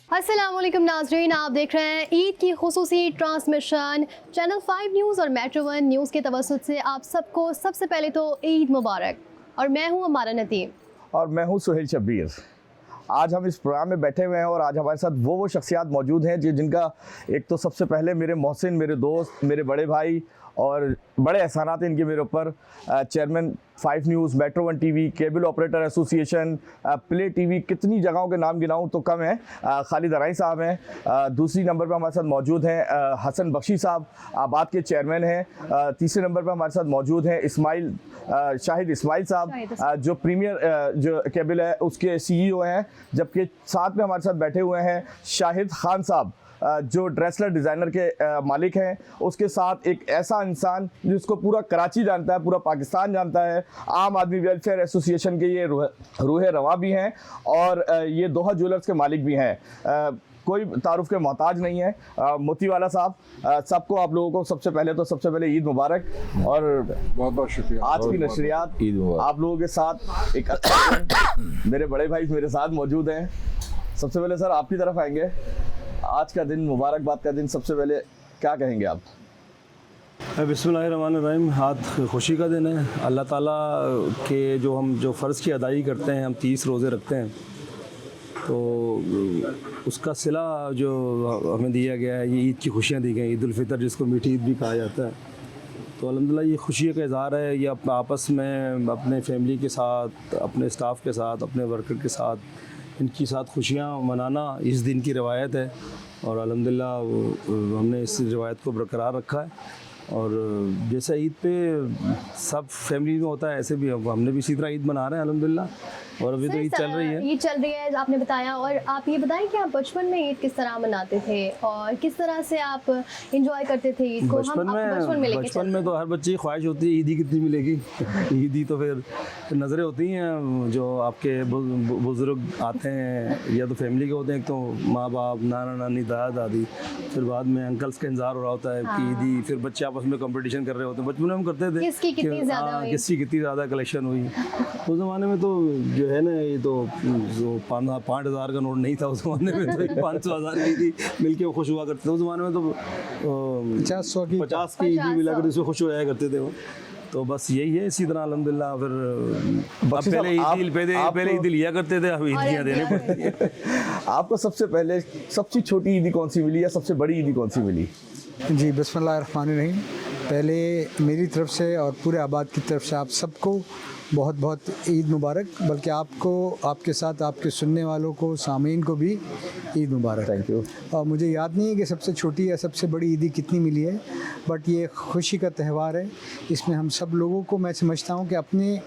अस्सलाम वालेकुम नाज़रीन, आप देख रहे हैं ईद की खुसूसी ट्रांसमिशन चैनल 5 न्यूज़ और मेट्रो 1 न्यूज़ के तवस्सुत से आप सबको सबसे पहले तो ईद मुबारक। और मैं हूँ अमारा नदीम और मैं हूँ सुहेल शब्बीर। आज हम इस प्रोग्राम में बैठे हुए हैं और आज हमारे साथ वो शख्सियात मौजूद हैं जिनका एक तो सबसे पहले मेरे मोहसिन, मेरे दोस्त, मेरे बड़े भाई और बड़े एहसानात इनके मेरे ऊपर, chairman 5 news, metro 1 TV, cable operator association, play TV, कितनी जगहों के नाम गिनाऊं तो कम है। खालिद अराई साहब हैं। दूसरी नंबर पर हमारे साथ मौजूद हैं हसन बख्शी साहब, आबाद के चेयरमैन हैं। तीसरे नंबर पर हमारे साथ मौजूद हैं शाहिद इस्माइल साहब, जो प्रीमियर जो केबल है उसके CEO हैं। जबकि साथ में हमारे साथ बैठे हुए हैं शाहिद खान साहब, जो ड्रेसलर डिज़ाइनर के मालिक हैं। उसके साथ एक ऐसा इंसान जिसको पूरा कराची जानता है, पूरा पाकिस्तान जानता है, आम आदमी वेलफेयर एसोसिएशन के ये रूह रवा भी हैं और ये दोहा ज्वेलर्स के मालिक भी हैं। कोई तारुफ के मोहताज नहीं है। मोतीवाला साहब, सबको आप लोगों को सबसे पहले ईद मुबारक और बहुत बहुत शुक्रिया। आज की नशरियात आप लोगों के साथ एक मेरे बड़े भाई मेरे साथ मौजूद हैं। सबसे पहले सर आपकी तरफ आएंगे। आज का दिन, मुबारकबाद का दिन, सबसे पहले क्या कहेंगे आप? बिस्मिल्लाहिर्रहमानिर्रहीम। आज खुशी का दिन है। अल्लाह ताला के जो फ़र्ज़ की अदाई करते हैं, हम 30 रोज़े रखते हैं, तो उसका सिला जो हमें दिया गया है, ये ईद की खुशियाँ दी गई, ईद उल फितर जिसको मीठी ईद भी कहा जाता है। तो अल्हम्दुलिल्लाह ये खुशी का इज़हार है। ये अपना आपस में अपने फैमिली के साथ, अपने स्टाफ के साथ, अपने वर्कर के साथ, इनकी साथ खुशियाँ मनाना इस दिन की रवायत है और अल्हम्दुलिल्लाह हमने इस रवायत को बरकरार रखा है। और जैसा ईद पे सब फैमिली में होता है, ऐसे भी हमने भी इसी तरह ईद मना रहे हैं अल्हम्दुलिल्लाह। और अभी तो ईद चल रही है। ईद चल रही है आपने बताया। और आप ये बताएं कि आप बचपन में ईद किस तरह मनाते थे और किस तरह से आप एंजॉय करते थे ईद को? बचपन में तो हर बच्चे की ख्वाहिश होती है ईद ही कितनी मिलेगी। ईद ही तो फिर नज़रें होती हैं जो आपके बुज़ुर्ग आते हैं या तो फैमिली के होते हैं, एक तो माँ बाप, नाना नानी, दादा दादी, फिर बाद में अंकल्स का इंतज़ार हो रहा होता है कि ईद ही, फिर बच्चे आपस में कंपटीशन कर रहे होते हैं। बचपन में हम करते थे किसकी कितनी ज़्यादा कलेक्शन हुई। उस ज़माने में तो जो है ना, ये तो 5,000 का नोट नहीं था उस ज़माने में, तो 500,000 की थी, मिलके वो खुश हुआ करते थे। उस ज़माने में तो 50 की ईद मिला करती, उसमें खुश हो जाया करते थे वो। तो बस यही है। इसी तरह अल्हम्दुलिल्लाह फिर पहले ईद लिया करते थे, अब ईदियाँ देने पड़ती है। आपको सबसे पहले सबसे छोटी ईदी कौन सी मिली या सबसे बड़ी ईदी कौन सी मिली? जी, बिस्मिल्लाहिर्रहमानिर्रहीम। पहले मेरी तरफ से और पूरे आबाद की तरफ से आप सबको बहुत बहुत ईद मुबारक। बल्कि आपको, आपके साथ आपके सुनने वालों को, सामीन को भी ईद मुबारक। Thank you. और मुझे याद नहीं है कि सबसे छोटी या सबसे बड़ी ईदी कितनी मिली है, बट ये खुशी का त्यौहार है। इसमें हम सब लोगों को, मैं समझता हूँ कि अपने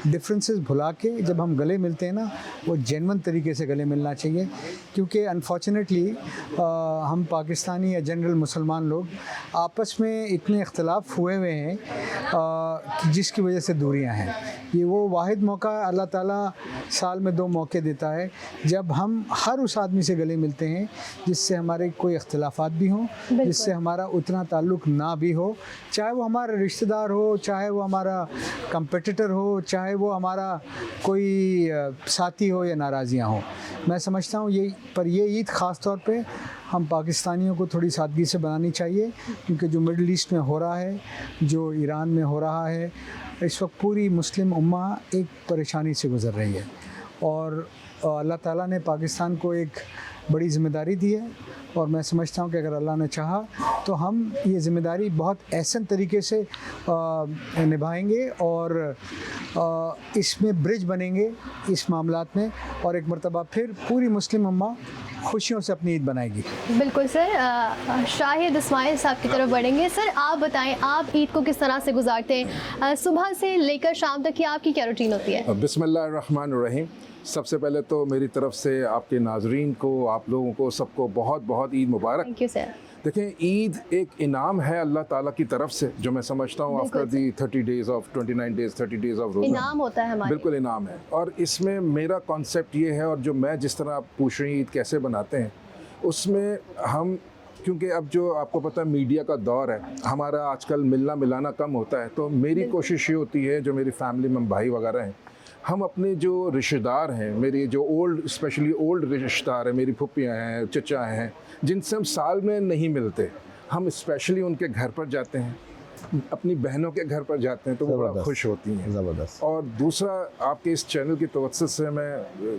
डिफरेंसेस भुला के जब हम गले मिलते हैं ना, वो जेन्युइन तरीके से गले मिलना चाहिए। क्योंकि अनफॉर्चुनेटली हम पाकिस्तानी या जनरल मुसलमान लोग आपस में इतने इख्तलाफ हुए हुए हैं जिसकी वजह से दूरियां हैं। ये वो वाहिद मौका अल्लाह ताला साल में 2 मौके देता है जब हम हर उस आदमी से गले मिलते हैं जिससे हमारे कोई इख्तलाफात भी हों, जिससे हमारा उतना ताल्लुक़ ना भी हो, चाहे वो हमारा रिश्तेदार हो, चाहे वो हमारा कंपटीटर हो, चाहे वो हमारा कोई साथी हो या नाराज़ियाँ हो। मैं समझता हूँ ये ईद ख़ास तौर पे हम पाकिस्तानियों को थोड़ी सादगी से बनानी चाहिए। क्योंकि जो मिडल ईस्ट में हो रहा है, जो ईरान में हो रहा है, इस वक्त पूरी मुस्लिम उम्मा एक परेशानी से गुज़र रही है और अल्लाह ताला ने पाकिस्तान को एक बड़ी ज़िम्मेदारी दी है। और मैं समझता हूँ कि अगर अल्लाह ने चाहा तो हम ये ज़िम्मेदारी बहुत एहसन तरीके से निभाएंगे और इसमें ब्रिज बनेंगे इस मामलात में, और एक मरतबा फिर पूरी मुस्लिम उम्मा खुशियों से अपनी ईद बनाएगी। बिल्कुल सर। शाहिद इस्माइल साहब की तरफ बढ़ेंगे। सर आप बताएं, आप ईद को किस तरह से गुजारते हैं? सुबह से लेकर शाम तक की आपकी क्या रूटीन होती है? बिस्मिल्लाहिर्रहमानिर्रहीम। सबसे पहले तो मेरी तरफ से आपके नाजरीन को, आप लोगों को सबको बहुत बहुत ईद मुबारक। Thank you sir. देखें, ईद एक इनाम है अल्लाह ताला की तरफ से, जो मैं समझता हूँ after the 30 days of 29 days 30 days of रोज़ा इनाम होता है हमारे। बिल्कुल इनाम है। और इसमें मेरा कॉन्सेप्ट ये है, और जो मैं जिस तरह आप पूछ रही हैं ईद कैसे बनाते हैं, उसमें हम, क्योंकि अब जो आपको पता है मीडिया का दौर है, हमारा आजकल मिलना मिलाना कम होता है, तो मेरी कोशिश ये होती है, जो मेरी फैमिली में भाई वगैरह हैं, हम अपने जो रिश्तेदार हैं, मेरे जो स्पेशली ओल्ड रिश्तेदार हैं, मेरी फुप्पियाँ हैं, चचा हैं, जिनसे हम साल में नहीं मिलते, हम स्पेशली उनके घर पर जाते हैं, अपनी बहनों के घर पर जाते हैं, तो वो बड़ा ज़बरदस्त। खुश होती हैं। ज़बरदस्त। और दूसरा, आपके इस चैनल की तवज्जो से मैं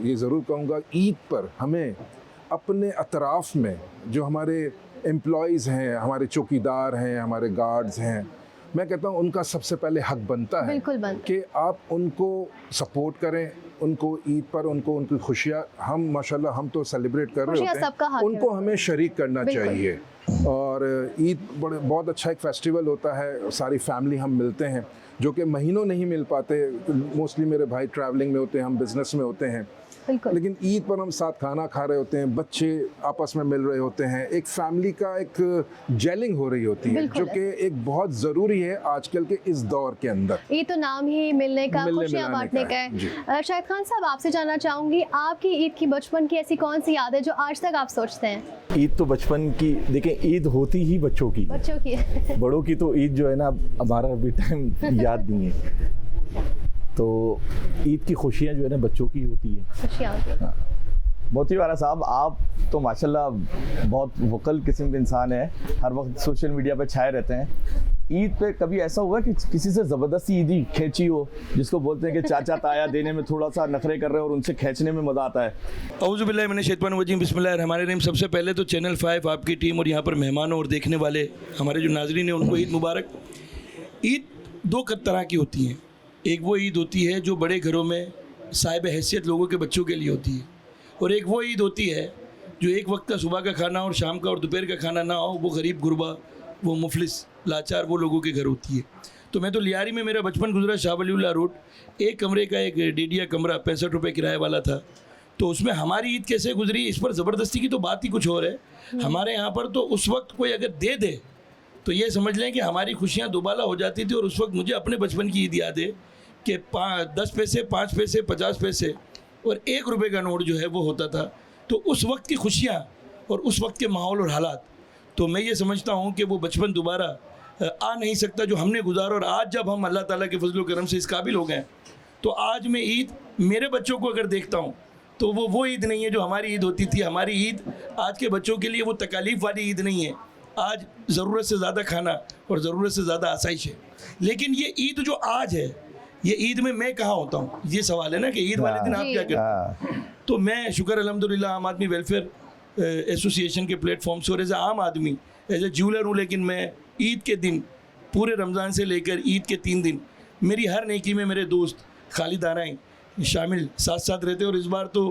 ये ज़रूर कहूँगा, ईद पर हमें अपने अतराफ़ में जो हमारे एम्प्लॉयज़ हैं, हमारे चौकीदार हैं, हमारे गार्ड्स हैं, मैं कहता हूँ उनका सबसे पहले हक बनता है बिल्कुल बनता कि आप उनको सपोर्ट करें, उनको ईद पर उनको उनकी खुशियाँ, हम माशाल्लाह हम तो सेलिब्रेट कर रहे खुशियाँ होते सबका हक हैं, है। उनको हमें शरीक करना बिल्कुल। चाहिए। और ईद बहुत अच्छा एक फेस्टिवल होता है, सारी फैमिली हम मिलते हैं, जो कि महीनों नहीं मिल पाते, मोस्टली मेरे भाई ट्रैवलिंग में होते हैं, हम बिज़नेस में होते हैं, बिल्कुल। लेकिन ईद पर हम साथ खाना खा रहे होते हैं, बच्चे आपस में मिल रहे होते हैं, एक फैमिली का एक जेलिंग हो रही होती है, बिल्कुल जो कि एक बहुत ज़रूरी है आजकल के इस दौर के अंदर। ये तो नाम ही मिलने का, मिलने खुशियाँ मिलाने बांटने का का है। जी। है। शाहिद खान साहब, आपसे जानना चाहूँगी, आपकी ईद की बचपन की ऐसी कौन सी याद है जो आज तक आप सोचते हैं? ईद तो बचपन की, देखें ईद होती ही बच्चों की है। बच्चों की बड़ों की तो ईद जो है ना, हमारा अभी टाइम याद नहीं है। तो ईद की खुशियाँ जो है ना बच्चों की होती है। खुशियाँ होती हैं। मोती वाला साहब, आप तो माशाल्लाह बहुत वकल किस्म के इंसान हैं, हर वक्त सोशल मीडिया पे छाए रहते हैं। ईद पे कभी ऐसा हुआ कि किसी से ज़बरदस्ती ईदी खींची हो, जिसको बोलते हैं कि चाचा ताया देने में थोड़ा सा नखरे कर रहे हैं और उनसे खींचने में मज़ा आता है? औज़ुबिल्लाहि मिनश्शैतानिर्रजीम, बिस्मिल्लाहिर्रहमानिर्रहीम। सबसे पहले तो चैनल 5 आपकी टीम और यहाँ पर मेहमानों और देखने वाले हमारे जो नाज़रीन हैं उनको ईद मुबारक। ईद दो तरह की होती हैं। एक वो ईद होती है जो बड़े घरों में साहिब हैसियत लोगों के बच्चों के लिए होती है, और एक वो ईद होती है जो एक वक्त का सुबह का खाना और शाम का और दोपहर का खाना ना हो, वो गरीब गुरबा, वो मुफलिस लाचार वो लोगों के घर होती है। तो मैं तो लियारी में मेरा बचपन गुजरा, शाह वलीउल्लाह रोड, एक कमरे का एक डेडिया कमरा 65 रुपये किराए वाला था। तो उसमें हमारी ईद कैसे गुजरी, इस पर ज़बरदस्ती की तो बात ही कुछ और है। हमारे यहाँ पर तो उस वक्त कोई अगर दे दे तो ये समझ लें कि हमारी खुशियाँ दोबाला हो जाती थी। और उस वक्त मुझे अपने बचपन की ईद याद है कि 10 पैसे, 5 पैसे, 50 पैसे और 1 रुपये का नोट जो है वो होता था। तो उस वक्त की खुशियाँ और उस वक्त के माहौल और हालात, तो मैं ये समझता हूँ कि वो बचपन दोबारा आ नहीं सकता जो हमने गुजारा। और आज जब हम अल्लाह ताला के फजल व करम से इस काबिल हो गए, तो आज मैं ईद मेरे बच्चों को अगर देखता हूँ तो वो ईद नहीं है जो हमारी ईद होती थी। हमारी ईद आज के बच्चों के लिए वो तकालीफ वाली ईद नहीं है। आज ज़रूरत से ज़्यादा खाना और ज़रूरत से ज़्यादा आसाइश है। लेकिन ये ईद जो आज है, ये ईद में मैं कहाँ होता हूँ, ये सवाल है ना कि ईद वाले दिन आप क्या करते हैं। तो मैं शुक्र अल्हम्दुलिल्लाह आम आदमी वेलफेयर एसोसिएशन के प्लेटफॉर्म से और एज ए आम आदमी, एज ए ज्यूलर हूँ, लेकिन मैं ईद के दिन पूरे रमज़ान से लेकर ईद के 3 दिन मेरी हर नेकी में मेरे दोस्त खालिद आराई शामिल साथ साथ रहते। और इस बार तो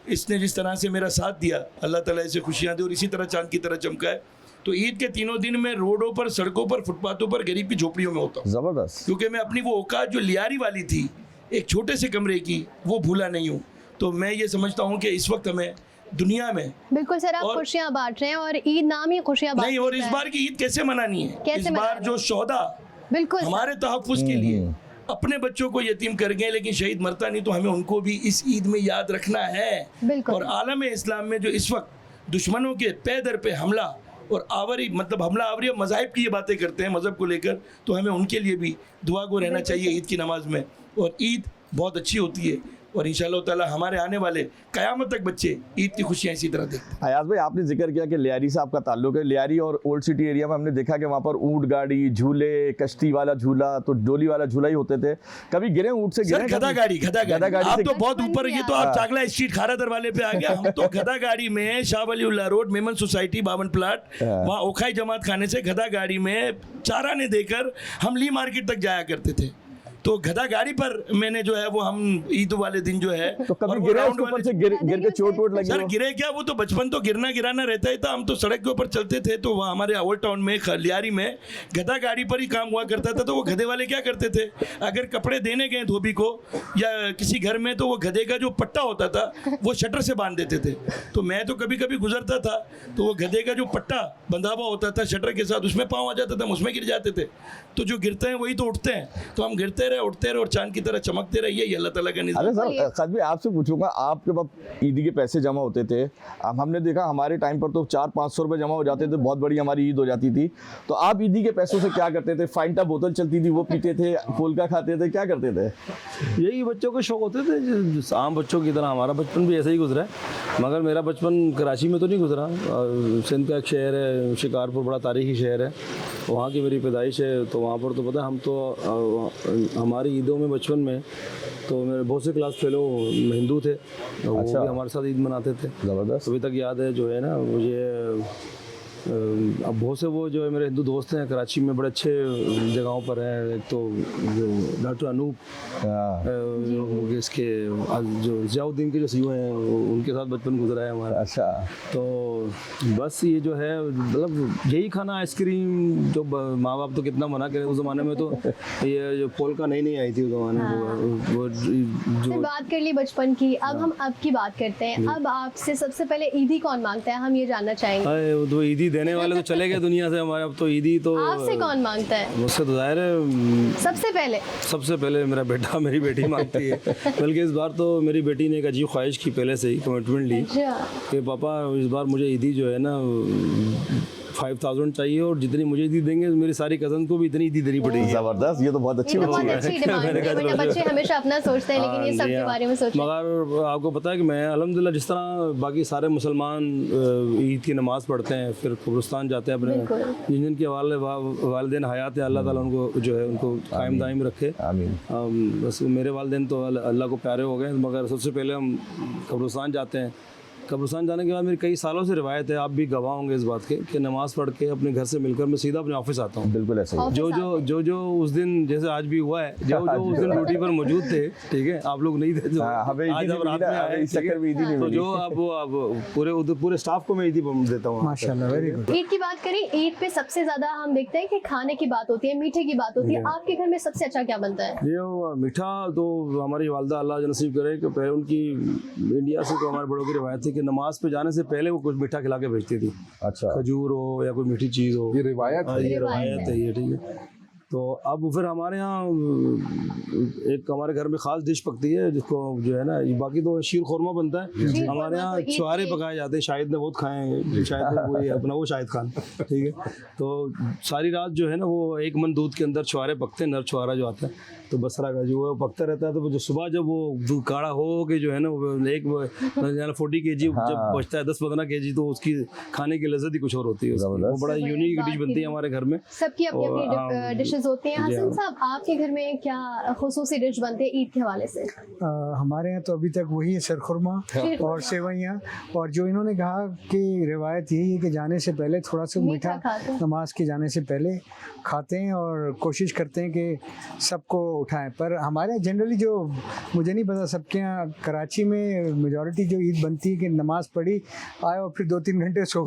इसने जिस तरह से मेरा साथ दिया, अल्लाह ताला इसे खुशियाँ दे और इसी तरह चांद की तरह चमका है। तो ईद के 3 दिन मैं रोडों पर, सड़कों पर, फुटपाथों पर, गरीब की झोपड़ियों में होता हूँ, ज़बरदस्त। क्योंकि मैं अपनी वो औकात जो लियारी वाली थी एक छोटे से कमरे की, वो भूला नहीं हूँ। तो मैं ये समझता हूँ कि इस वक्त हमें दुनिया में बिल्कुल सर, आप और- खुशियाँ बांट रहे हैं और ईद नाम ही खुशियाँ नहीं, और बांटने इस का है। बार की ईद कैसे मनानी है, कैसे इस बार मनानी जो शौदा बिल्कुल सर। हमारे तहफ़्फ़ुज़ के लिए अपने बच्चों को यतीम कर गए, लेकिन शहीद मरता नहीं, तो हमें उनको भी इस ईद में याद रखना है। बिल्कुल। और आलम इस्लाम में जो इस वक्त दुश्मनों के पैदर पे हमला और आवरी, मतलब हमला आवरी और मज़ाहिब की ये बातें करते हैं, मज़हब को लेकर, तो हमें उनके लिए भी दुआ को रहना चाहिए ईद की नमाज में। और ईद बहुत अच्छी होती है और इंशाअल्लाह ताला हमारे आने वाले क़यामत तक बच्चे ईद की खुशियाँ इसी तरह देखते हैं। अयाज भाई, आपने जिक्र किया कि लियारी से आपका ताल्लुक है। लियारी और ओल्ड सिटी एरिया में हमने देखा कि वहाँ पर ऊँट गाड़ी, झूले, कश्ती वाला झूला, तो डोली वाला झूला ही होते थे। कभी गिरे ऊँट से? सर गिरे गधा कभी? गाड़ी, गधा गाड़ी आप से- तो बहुत ऊपर, ये तो आप चाकला स्ट्रीट खारा दरवाजे पे आ गया। हम तो गधा गाड़ी में Shah Waliullah road, Memon society 52 plot, वहाँ ओखाई जमात खाने से गधा गाड़ी में चारा ने देकर हम ली मार्केट तक जाया करते थे। तो गधा गाड़ी पर मैंने जो है वो हम ईद वाले दिन जो है, तो कभी और वो गिरे राउंड उसके ऊपर वाले- से? गिर के चोट वोट लगी सर हो? गिरे क्या, वो तो बचपन तो गिरना गिराना रहता ही था। हम तो सड़क के ऊपर चलते थे, तो वहाँ हमारे ओल्ड टाउन में लियारी में गधा गाड़ी पर ही काम हुआ करता था। तो वो गधे वाले क्या करते थे, अगर कपड़े देने गए धोबी को या किसी घर में, तो वो गधे का जो पट्टा होता था वो शटर से बांध देते थे। तो मैं तो कभी कभी गुजरता था, तो वो गधे का जो पट्टा बंधा हुआ होता था शटर के साथ, उसमें पाँव आ जाता था, हम उसमें गिर जाते थे। तो जो गिरते हैं वही तो उठते हैं, तो हम गिरते रहे, उठते रहे और चांद की तरह चमकते रहे, यही अल्लाह ताला का निज़ाम। अरे सर खालिद भाई आपसे पूछूंगा, आपके पास ईदी के पैसे जमा होते थे, अब हमने देखा हमारे टाइम पर तो 400-500 रुपये जमा हो जाते थे, बहुत बड़ी हमारी ईद हो जाती थी। तो आप ईदी के पैसों से क्या करते थे? फाइंटा बोतल चलती थी वो पीते थे, फुल्का खाते थे, क्या करते थे? यही बच्चों के शौक होते थे, आम बच्चों की तरह हमारा बचपन भी ऐसे ही गुजरा है। मगर मेरा बचपन कराची में तो नहीं गुजरा। सिंध का एक शहर है शिकारपुर, बड़ा तारीखी शहर है, वहाँ की मेरी पैदाइश है। तो वहाँ पर तो पता है, हम तो हमारी ईदों में बचपन में तो मेरे बहुत से क्लास फेलो हिंदू थे, वो भी हमारे साथ ईद मनाते थे। ज़बरदस्त। अभी तक याद है जो है ना मुझे। अब बहुत से वो जो है मेरे हिंदू दोस्त हैं कराची में, बड़े अच्छे जगहों पर हैं। एक तो जो डॉक्टर अनूप इसके जो जियाउद्दीन के जो सीईओ हैं, उनके साथ बचपन गुजरा है हमारा। अच्छा। तो बस ये जो है मतलब यही खाना, आइसक्रीम, जो माँ बाप तो कितना मना करें। उस ज़माने में तो ये जो पोल्का नई आई थी उस ज़माने में, वो फिर जो बात कर ली बचपन की, अब हम अब की बात करते हैं। अब आपसे सबसे पहले ईदी कौन मांगता है, हम ये जानना चाहेंगे। वो तो ईदी देने वाले तो चले गए दुनिया से हमारे, अब तो ईदी तो आपसे कौन मांगता है मुझसे तो जाहिर है सबसे पहले? मेरा बेटा, मेरी बेटी मांगती है। बल्कि इस बार तो मेरी बेटी ने एक अजीब ख्वाहिश की, पहले से ही कमिटमेंट ली अच्छा। कि पापा इस बार मुझे ईदी जो है ना 5000 चाहिए, और जितनी मुझे ईदी देंगे मेरी सारी कज़न को भी इतनी ईदी देनी पड़ेगी। ज़बरदस्त, ये तो बहुत अच्छी ये तो बात बहुत है। अच्छी डिमांड है, वरना बच्चे हमेशा अपना सोचते हैं, लेकिन ये सब के बारे में सोचते हैं। मगर आपको पता है कि मैं अल्हम्दुलिल्लाह जिस तरह बाकी सारे मुसलमान ईद की नमाज़ पढ़ते हैं, फिर कब्रिस्तान जाते हैं अपने जिनके वालिदैन हयात है, अल्लाह ताला उनको जो है उनको कायम दायम रखे। आमीन। बस मेरे वालिदैन तो अल्लाह को प्यारे हो गए, मगर सबसे पहले हम कब्रिस्तान जाते हैं। कब्रिस्तान जाने के बाद मेरी कई सालों से रिवायत है, आप भी गवाह होंगे इस बात के, कि नमाज़ पढ़ के अपने घर से मिलकर मैं सीधा अपने ऑफिस आता हूँ। बिल्कुल ऐसे ही। जो उस दिन, जैसे आज भी हुआ है, जो उस दिन ड्यूटी पर मौजूद थे, ठीक है, आप लोग नहीं थे जो हमें ईदी आज नहीं आप रात मिली में ना, आए, इस चक्कर में ईदी नहीं तो मिली। जो अब पूरे स्टाफ को मैं ईदी देता हूँ। माशाल्लाह, वेरी गुड। ईद की बात करें, ईद पे सबसे ज्यादा हम देखते हैं कि खाने की बात होती है, मीठे की बात होती है। आपके घर में सबसे अच्छा क्या बनता है? ये मीठा तो हमारी वालदा अल्लाह नसीब करे कि पहले उनकी इंडिया से तो हमारे बड़ों की रिवायत थी कि नमाज पे जाने से पहले वो कुछ मीठा खिला के भेजती थी। अच्छा। खजूर हो या कोई मीठी चीज़ हो, ये रिवायत है। ये रिवायत है ये, ठीक है। तो अब फिर हमारे यहाँ एक हमारे घर में ख़ास डिश पकती है जिसको जो है ना, बाकी तो शीर खुरमा बनता है, हमारे यहाँ तो ईद छुहारे की- पकाए जाते हैं। शाहिद ने बहुत खाए हैं, शायद वही अपना वो शाहिद खान, ठीक है। तो सारी रात जो है ना वो 1 मन दूध के अंदर छुहारे पकते हैं, नर छुहारा जो आता है तो बसरा का जो है पकता रहता है। तो जो सुबह जब वो दूध काढ़ा हो के जो है ना वो 40 kg जब बचता है, 10-15 kg, तो उसकी खाने की लज्जत ही कुछ और होती है उसकी। वो बड़ा यूनिक डिश बनती है हमारे घर में। सबकी अपनी और, अपनी डिशेस होती हैं। जी, हसन हाँ। साहब, आपके घर में क्या खुसूसी डिश बनती है ईद के हवाले से? हमारे यहाँ तो अभी तक वही है, सरखुरमा और सेवइयाँ। और जो इन्होंने कहा कि रिवायत यही है कि जाने से पहले थोड़ा सा मीठा खाते हैं। नमाज के जाने से पहले खाते हैं और कोशिश करते हैं कि सबको उठाएं। पर हमारे यहाँ जनरली जो, मुझे नहीं पता सबके यहाँ, कराची में मेजॉरिटी जो ईद बनती है कि नमाज पढ़ी आए और फिर 2-3 घंटे सो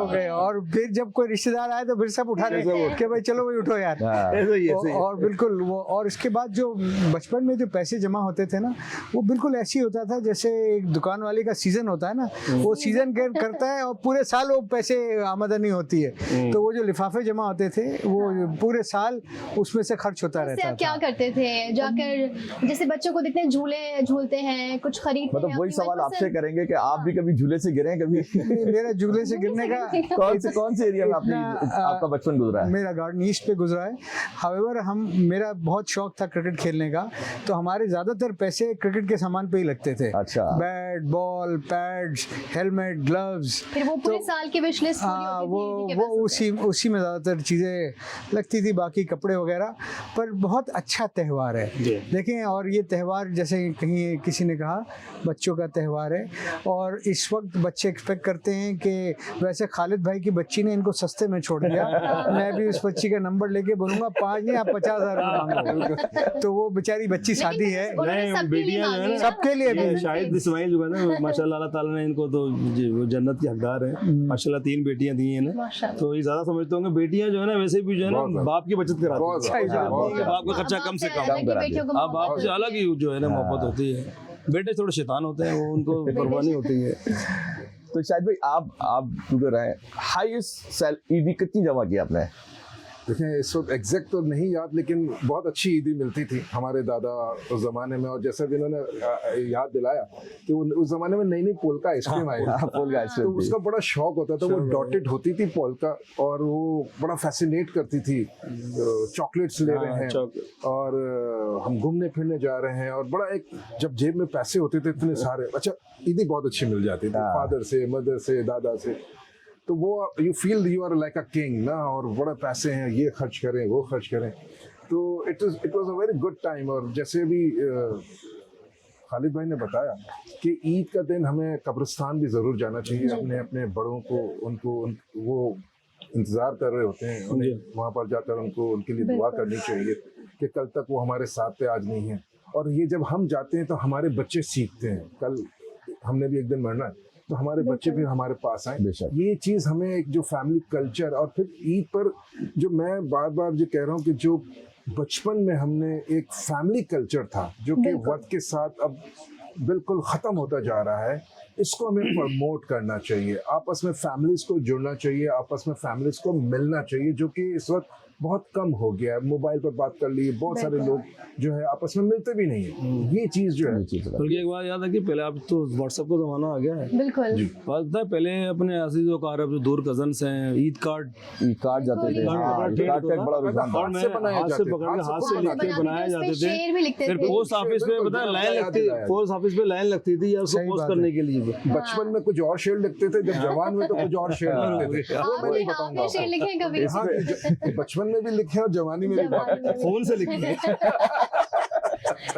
गए और फिर जब कोई रिश्तेदार आए तो फिर सब उठा रहे कि भाई चलो भाई उठो यार। और बिल्कुल वो, और इसके बाद जो बचपन में जो पैसे जमा होते थे ना, वो बिल्कुल ऐसे ही होता था जैसे एक दुकान वाले का सीजन होता है ना, वो सीजन करता है और पूरे साल वो पैसे आमदनी होती है। तो वो जो लिफाफे जमा होते थे वो पूरे साल उसमें से खर्च होता उससे रहता आप क्या था। करते थे जाकर? जैसे बच्चों को देखते हैं झूले झूलते हैं, कुछ खरीदते हैं, मतलब वही अपनी सवाल मनपसंद- आपसे करेंगे कि आप भी कभी झूले से गिरे हैं कभी? मेरा झूले से गिरने का कौन से एरिया में आपका बचपन गुजरा है? मेरा गार्डन ईस्ट पे गुजरा है। हावेवर मेरा बहुत शौक था क्रिकेट खेलने का, तो हमारे ज़्यादातर पैसे क्रिकेट के सामान पे ही लगते थे। अच्छा। Bat, ball, pads, helmet, gloves. फिर वो पूरे साल की विश लिस्ट हाँ, वो उसी में ज़्यादातर चीज़ें लगती थी, बाकी कपड़े वगैरह। पर बहुत अच्छा त्यौहार है, देखें। और ये त्यौहार जैसे कहीं किसी ने कहा बच्चों का त्यौहार है, और इस वक्त बच्चे एक्सपेक्ट करते हैं कि वैसे खालिद भाई की बच्ची ने इनको सस्ते में छोड़ दिया, मैं भी उस बच्ची का नंबर लेके बोलूँगा 5 नहीं, आप 50,000 रुपये मांगो। तो वो बेचारी बच्ची शादी है, बेटियां जो है ना, सबके लिए भी। शाहिद इस्माइल जो है ना, माशाल्लाह अल्लाह ताला ने इनको तो वो जन्नत की हकदार है माशाल्लाह। 3 बेटियां दी हैं ना, माशाल्लाह। तो ये ज्यादा समझते होंगे बेटियां जो है ना वैसे भी जो है ना बाप की बचत कराती बहुत हैं, ज़्यादा, बहुत ज़्यादा। बाप का खर्चा कम से कम। बेटियों को अब बाप से अलग ही जो है ना मोहब्बत होती है। बेटे थोड़े शैतान होते हैं, वो उनको परवाह नहीं होती है। तो शायद भाई आप क्योंकि रहे हाईएस्ट ईदी कितनी जमा की आपने? देखें इस वक्त एग्जैक्ट तो नहीं याद, लेकिन बहुत अच्छी ईदी मिलती थी हमारे दादा उस ज़माने में। और जैसा भी इन्होंने याद दिलाया कि उस ज़माने में नई नई पोल्का आइसक्रीम आई थी, तो उसका बड़ा शौक होता था। वो डॉटेड होती थी पोल्का, और वो बड़ा फैसिनेट करती थी। चॉकलेट्स ले रहे हैं और हम घूमने फिरने जा रहे हैं, और बड़ा एक जब जेब में पैसे होते थे इतने सारे, अच्छा ईदी बहुत अच्छी मिल जाती थी फादर से, मदर से, दादा से। तो वो you feel you are like a king ना, और बड़े पैसे हैं, ये खर्च करें वो खर्च करें। तो it was a very good time. और जैसे भी खालिद भाई ने बताया कि ईद का दिन हमें कब्रिस्तान भी ज़रूर जाना चाहिए। अपने अपने बड़ों को वो इंतज़ार कर रहे होते हैं, उन्हें वहाँ पर जाकर उनके लिए दुआ करनी चाहिए कि कल तक वो हमारे साथ थे, आज नहीं है। और ये जब हम जाते हैं तो हमारे बच्चे सीखते हैं, कल हमने भी एक दिन मरना है, तो हमारे बच्चे भी हमारे पास आए। ये चीज़ हमें एक जो फैमिली कल्चर, और फिर ईद पर जो मैं बार बार जो कह रहा हूँ कि जो बचपन में हमने एक फैमिली कल्चर था जो कि वक्त के साथ अब बिल्कुल ख़त्म होता जा रहा है, इसको हमें प्रमोट करना चाहिए। आपस में फैमिलीज़ को जुड़ना चाहिए, आपस में फैमिलीज़ को मिलना चाहिए, जो कि इस वक्त बहुत कम हो गया है। मोबाइल पर बात कर ली, बहुत सारे लोग जो है आपस में मिलते भी नहीं है। ये चीज़ जो है, बल्कि एक बात याद है कि पहले अब तो व्हाट्सएप का ज़माना आ गया है। बिल्कुल पता है पहले अपने अजीज़ों कारब जो दूर कजन्स हैं, ईद कार्ड जाते थे, ईद कार्ड का एक बड़ा रुझान था। हाथ से पकड़ के हाथ से लिख के बनाए जाते थे। फिर पोस्ट ऑफिस में पता है लाइन लगती, पोस्ट ऑफिस में लाइन लगती थी या उसको पोस्ट करने के लिए। बचपन में कुछ और शेर लिखते थे, जब जवान में तो कुछ और शेर लिखते थे। वो मैं नहीं बताऊंगा। शेर लिखे कभी? हाँ, बचपन में भी लिखे और जवानी में भी फोन से लिखे।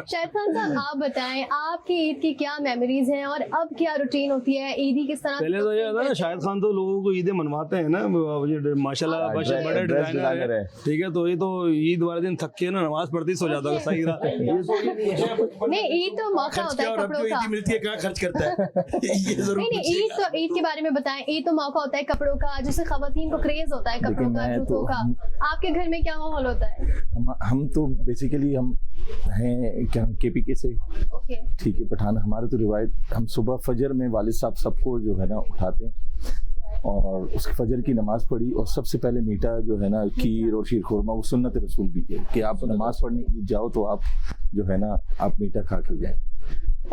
शाहिद खान साहब, आप बताएं आपकी ईद की क्या मेमोरीज हैं और अब क्या रूटीन होती है? ईदी किस तरह? पहले तो ये था ना, शाहिद खान तो लोगों को ईदें मनवाते हैं ना, माशाल्लाह बड़े डिजाइनर है, ठीक है। तो ये तो ईद वाले दिन थक के ना नमाज पढ़ते सो जाता है, सही रहा। नहीं, ईद तो मौका होता है कपड़ों का। ईद मिलती है, कहाँ खर्च करता है ये जरूर। नहीं, ईद के बारे में बताएं। ईद तो मौका होता है कपड़ों का, जिससे खवातीन को क्रेज होता है कपड़ों का, जूतों का। आपके घर में क्या माहौल होता है? हम तो बेसिकली हम हैं क्या KPK से, ठीक है, पठान। हमारे तो रिवायत, हम सुबह फजर में वालिद साहब सबको जो है ना उठाते हैं और उसके फजर की नमाज़ पढ़ी, और सबसे पहले मीठा जो है ना खीर और शीर खुरमा, वो सुन्नत रसूल भी है कि आप नमाज़ पढ़ने ईद जाओ तो आप जो है ना आप मीठा खा के जाएँ।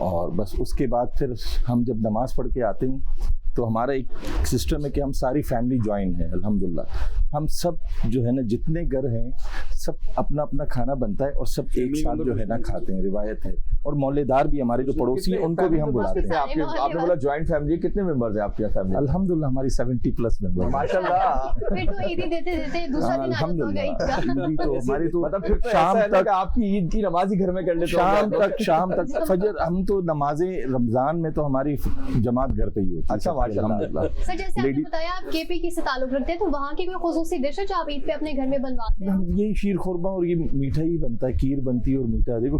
और बस उसके बाद फिर हम जब नमाज़ पढ़ के आते हैं तो हमारा एक सिस्टम है कि हम सारी फैमिली ज्वाइन है, अल्हम्दुलिल्लाह। हम सब जो है ना जितने घर हैं सब अपना अपना खाना बनता है और सब एक साथ जो है ना खाते हैं, रिवायत है। और मोहल्लेदार भी हमारे जो पड़ोसी हैं उनको भी हम बुलाते हैं। आपने बोला ज्वाइंट फैमिली, कितने मेंबर्स हैं आपकी फैमिली? अल्हम्दुलिल्लाह हमारी 70+ मेंबर माशाल्लाह। फिर तो ईदी देते दूसरा दिन आ जाता होगा ईद का। ईद तो हमारी तो मतलब फिर तो शाम ऐसा है ना तक कि आपकी ईद की नमाज ही घर में कर लेते हो? शाम तक फजर, हम तो नमाजें रमजान में तो हमारी जमात घर पे ही होती है। अच्छा, माशाल्लाह। सर, जैसे आपने बताया आप KPK से ताल्लुक रखते हैं, तो वहाँ की कोई खुसूसी डिश है जो आप ईद पे अपने घर में बनवाते हैं? यही शीर खुरमा और ये मीठा ही बनता है, खीर बनती है और मीठा। देखो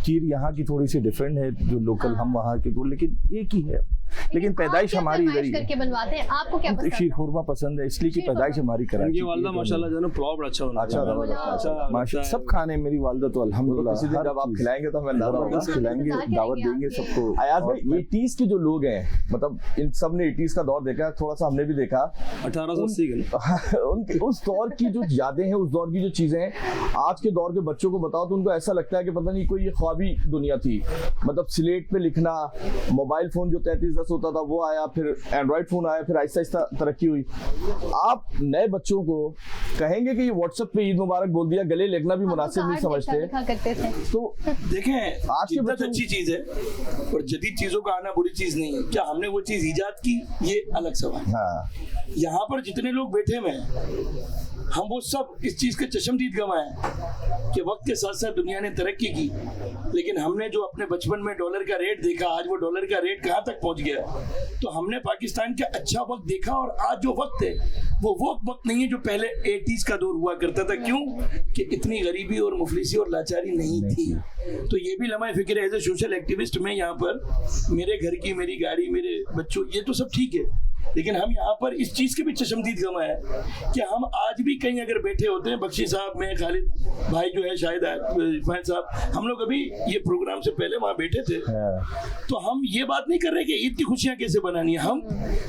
खीर यहाँ की थोड़ी सी डिफरेंट है जो लोकल हम वहाँ के, तो लेकिन एक ही है, लेकिन पैदाइश हमारी इधर ही है। करके बनवाते हैं। आपको क्या पसंद है? शीर खुरमा पसंद है इसलिए कि पैदाइश हमारी कराची। वालदा माशाल्लाह जो है ना पुलाव बड़ा अच्छा बनाती है। माशाल्लाह सब खाने मेरी वालदा तो अल्हम्दुलिल्लाह। किसी दिन जब आप खिलाएंगे तो हमें खिलाएंगे, दावत देंगे सबको। अयाज भाई, 80s के जो लोग हैं, मतलब इन सब ने 80s का दौर देखा, थोड़ा सा हमने भी देखा। 1880 के उनके उस दौर की जो यादें हैं, उस दौर की जो चीजें हैं, आज के दौर के बच्चों को बताओ तो उनको ऐसा लगता है कि पता नहीं कोई ये ख्वाबी दुनिया थी। मतलब स्लेट पे लिखना, मोबाइल फोन जो 3310 होता था वो आया, फिर एंड्रॉइड फोन आया, फिर आहिस्ता आहिस्ता तरक्की हुई। आप नए बच्चों को कहेंगे कि ये व्हाट्सएप पे ईद मुबारक बोल दिया, गले लगना भी मुनासिब नहीं समझते। तो देखें, आज की शिद्दत अच्छी चीज है और जदीद चीजों का आना बुरी चीज नहीं है। क्या हमने वो चीज ईजाद की, ये अलग सवाल। हाँ, यहाँ पर जितने लोग बैठे हुए हैं, हम वो सब इस चीज के चश्मदीद गवाए कि वक्त के साथ साथ दुनिया ने तरक्की की, लेकिन हमने जो अपने बचपन में डॉलर का रेट देखा, आज वो डॉलर का रेट कहाँ तक पहुँच गया। तो हमने पाकिस्तान का अच्छा वक्त देखा, और आज जो वक्त है वो वक्त नहीं है जो पहले 80s का दौर हुआ करता था। क्यों? कि इतनी गरीबी और मुफलिसी और लाचारी नहीं थी। तो ये भी लम्हा फिक्र है एज ए सोशल एक्टिविस्ट में, यहाँ पर मेरे घर की, मेरी गाड़ी, मेरे बच्चों, ये तो सब ठीक है, लेकिन हम यहाँ पर इस चीज़ के भी चशमदीद गम है कि हम आज भी कहीं अगर बैठे होते हैं, बख्शी साहब, मैं, खालिद भाई जो है, शायद फैन साहब, हम लोग अभी ये प्रोग्राम से पहले वहाँ बैठे थे, तो हम ये बात नहीं कर रहे कि ईद की खुशियाँ कैसे बनानी है। हम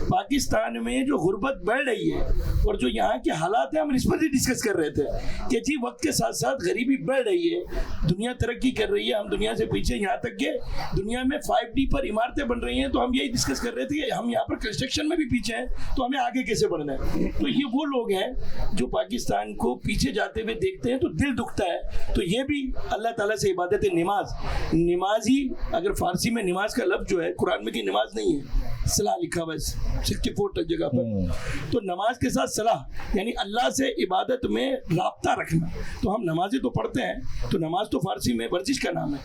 पाकिस्तान में जो गुर्बत बढ़ रही है और जो यहाँ के हालात हैं, हम इस पर ही डिस्कस कर रहे थे कि जी वक्त के साथ साथ गरीबी बढ़ रही है, दुनिया तरक्की कर रही है, हम दुनिया से पीछे, यहाँ तक के दुनिया में 5D पर इमारतें बन रही हैं, तो हम यही डिस्कस कर रहे थे कि हम यहाँ पर कंस्ट्रक्शन में भी पीछे हैं, तो हमें आगे कैसे बढ़ना है। तो ये वो लोग हैं जो पाकिस्तान को पीछे जाते हुए देखते हैं तो दिल दुखता है। तो ये भी अल्लाह ताला से इबादत है, नमाज ही, अगर फारसी में नमाज का लफ्ज़ जो है, कुरान में की नमाज नहीं है, सलाह लिखा हुआ है 64 जगह पर, तो नमाज के साथ सलाह यानी अल्लाह से इबादत में राब्ता रखना। तो हम नमाजें तो पढ़ते हैं, तो नमाज तो फारसी में वर्जिश का नाम है,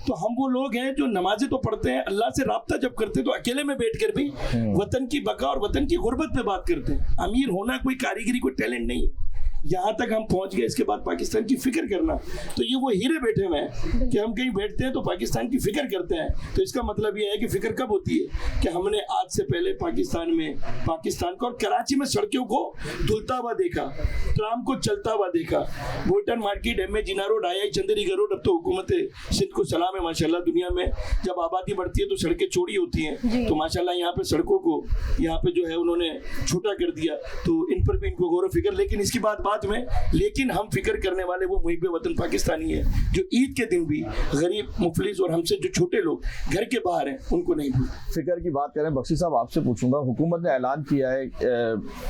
तो हम वो लोग हैं जो नमाजें तो पढ़ते हैं, अल्लाह से राब्ता जब करते हैं तो अकेले में बैठकर भी वतन की बका और वतन की गुर्बत पे बात करते हैं। अमीर होना कोई कारीगरी, कोई टैलेंट नहीं है, यहाँ तक हम पहुँच गए। इसके बाद पाकिस्तान की फिक्र करना, तो ये वो हीरे बैठे हुए हैं कि हम कहीं बैठते हैं तो पाकिस्तान की फिक्र करते हैं। तो इसका मतलब ये है कि फिक्र कब होती है कि हमने आज से पहले पाकिस्तान को और कराची में सड़कों को धुलता हुआ देखा, ट्राम को चलता हुआ देखा, Bolton Market, M A Jinnah Road, I चंदेरी रोड। अब तो हुकूमत सिंध को सलाम है माशाल्लाह, दुनिया में जब आबादी बढ़ती है तो सड़कें चौड़ी होती हैं, तो माशाल्लाह यहाँ पे सड़कों को यहाँ पे जो है उन्होंने छोटा कर दिया, तो इन पर भी इनको गौर फिक्र। लेकिन इसकी बात में, लेकिन हम फिक्र करने वाले वो मुहिब वतन पाकिस्तानी है जो ईद के दिन भी गरीब, मुफलिस और हमसे जो छोटे लोग घर के बाहर हैं उनको नहीं भूल। फिक्र की बात करें, बख्शी साहब आपसे पूछूंगा, हुकूमत ने ऐलान किया है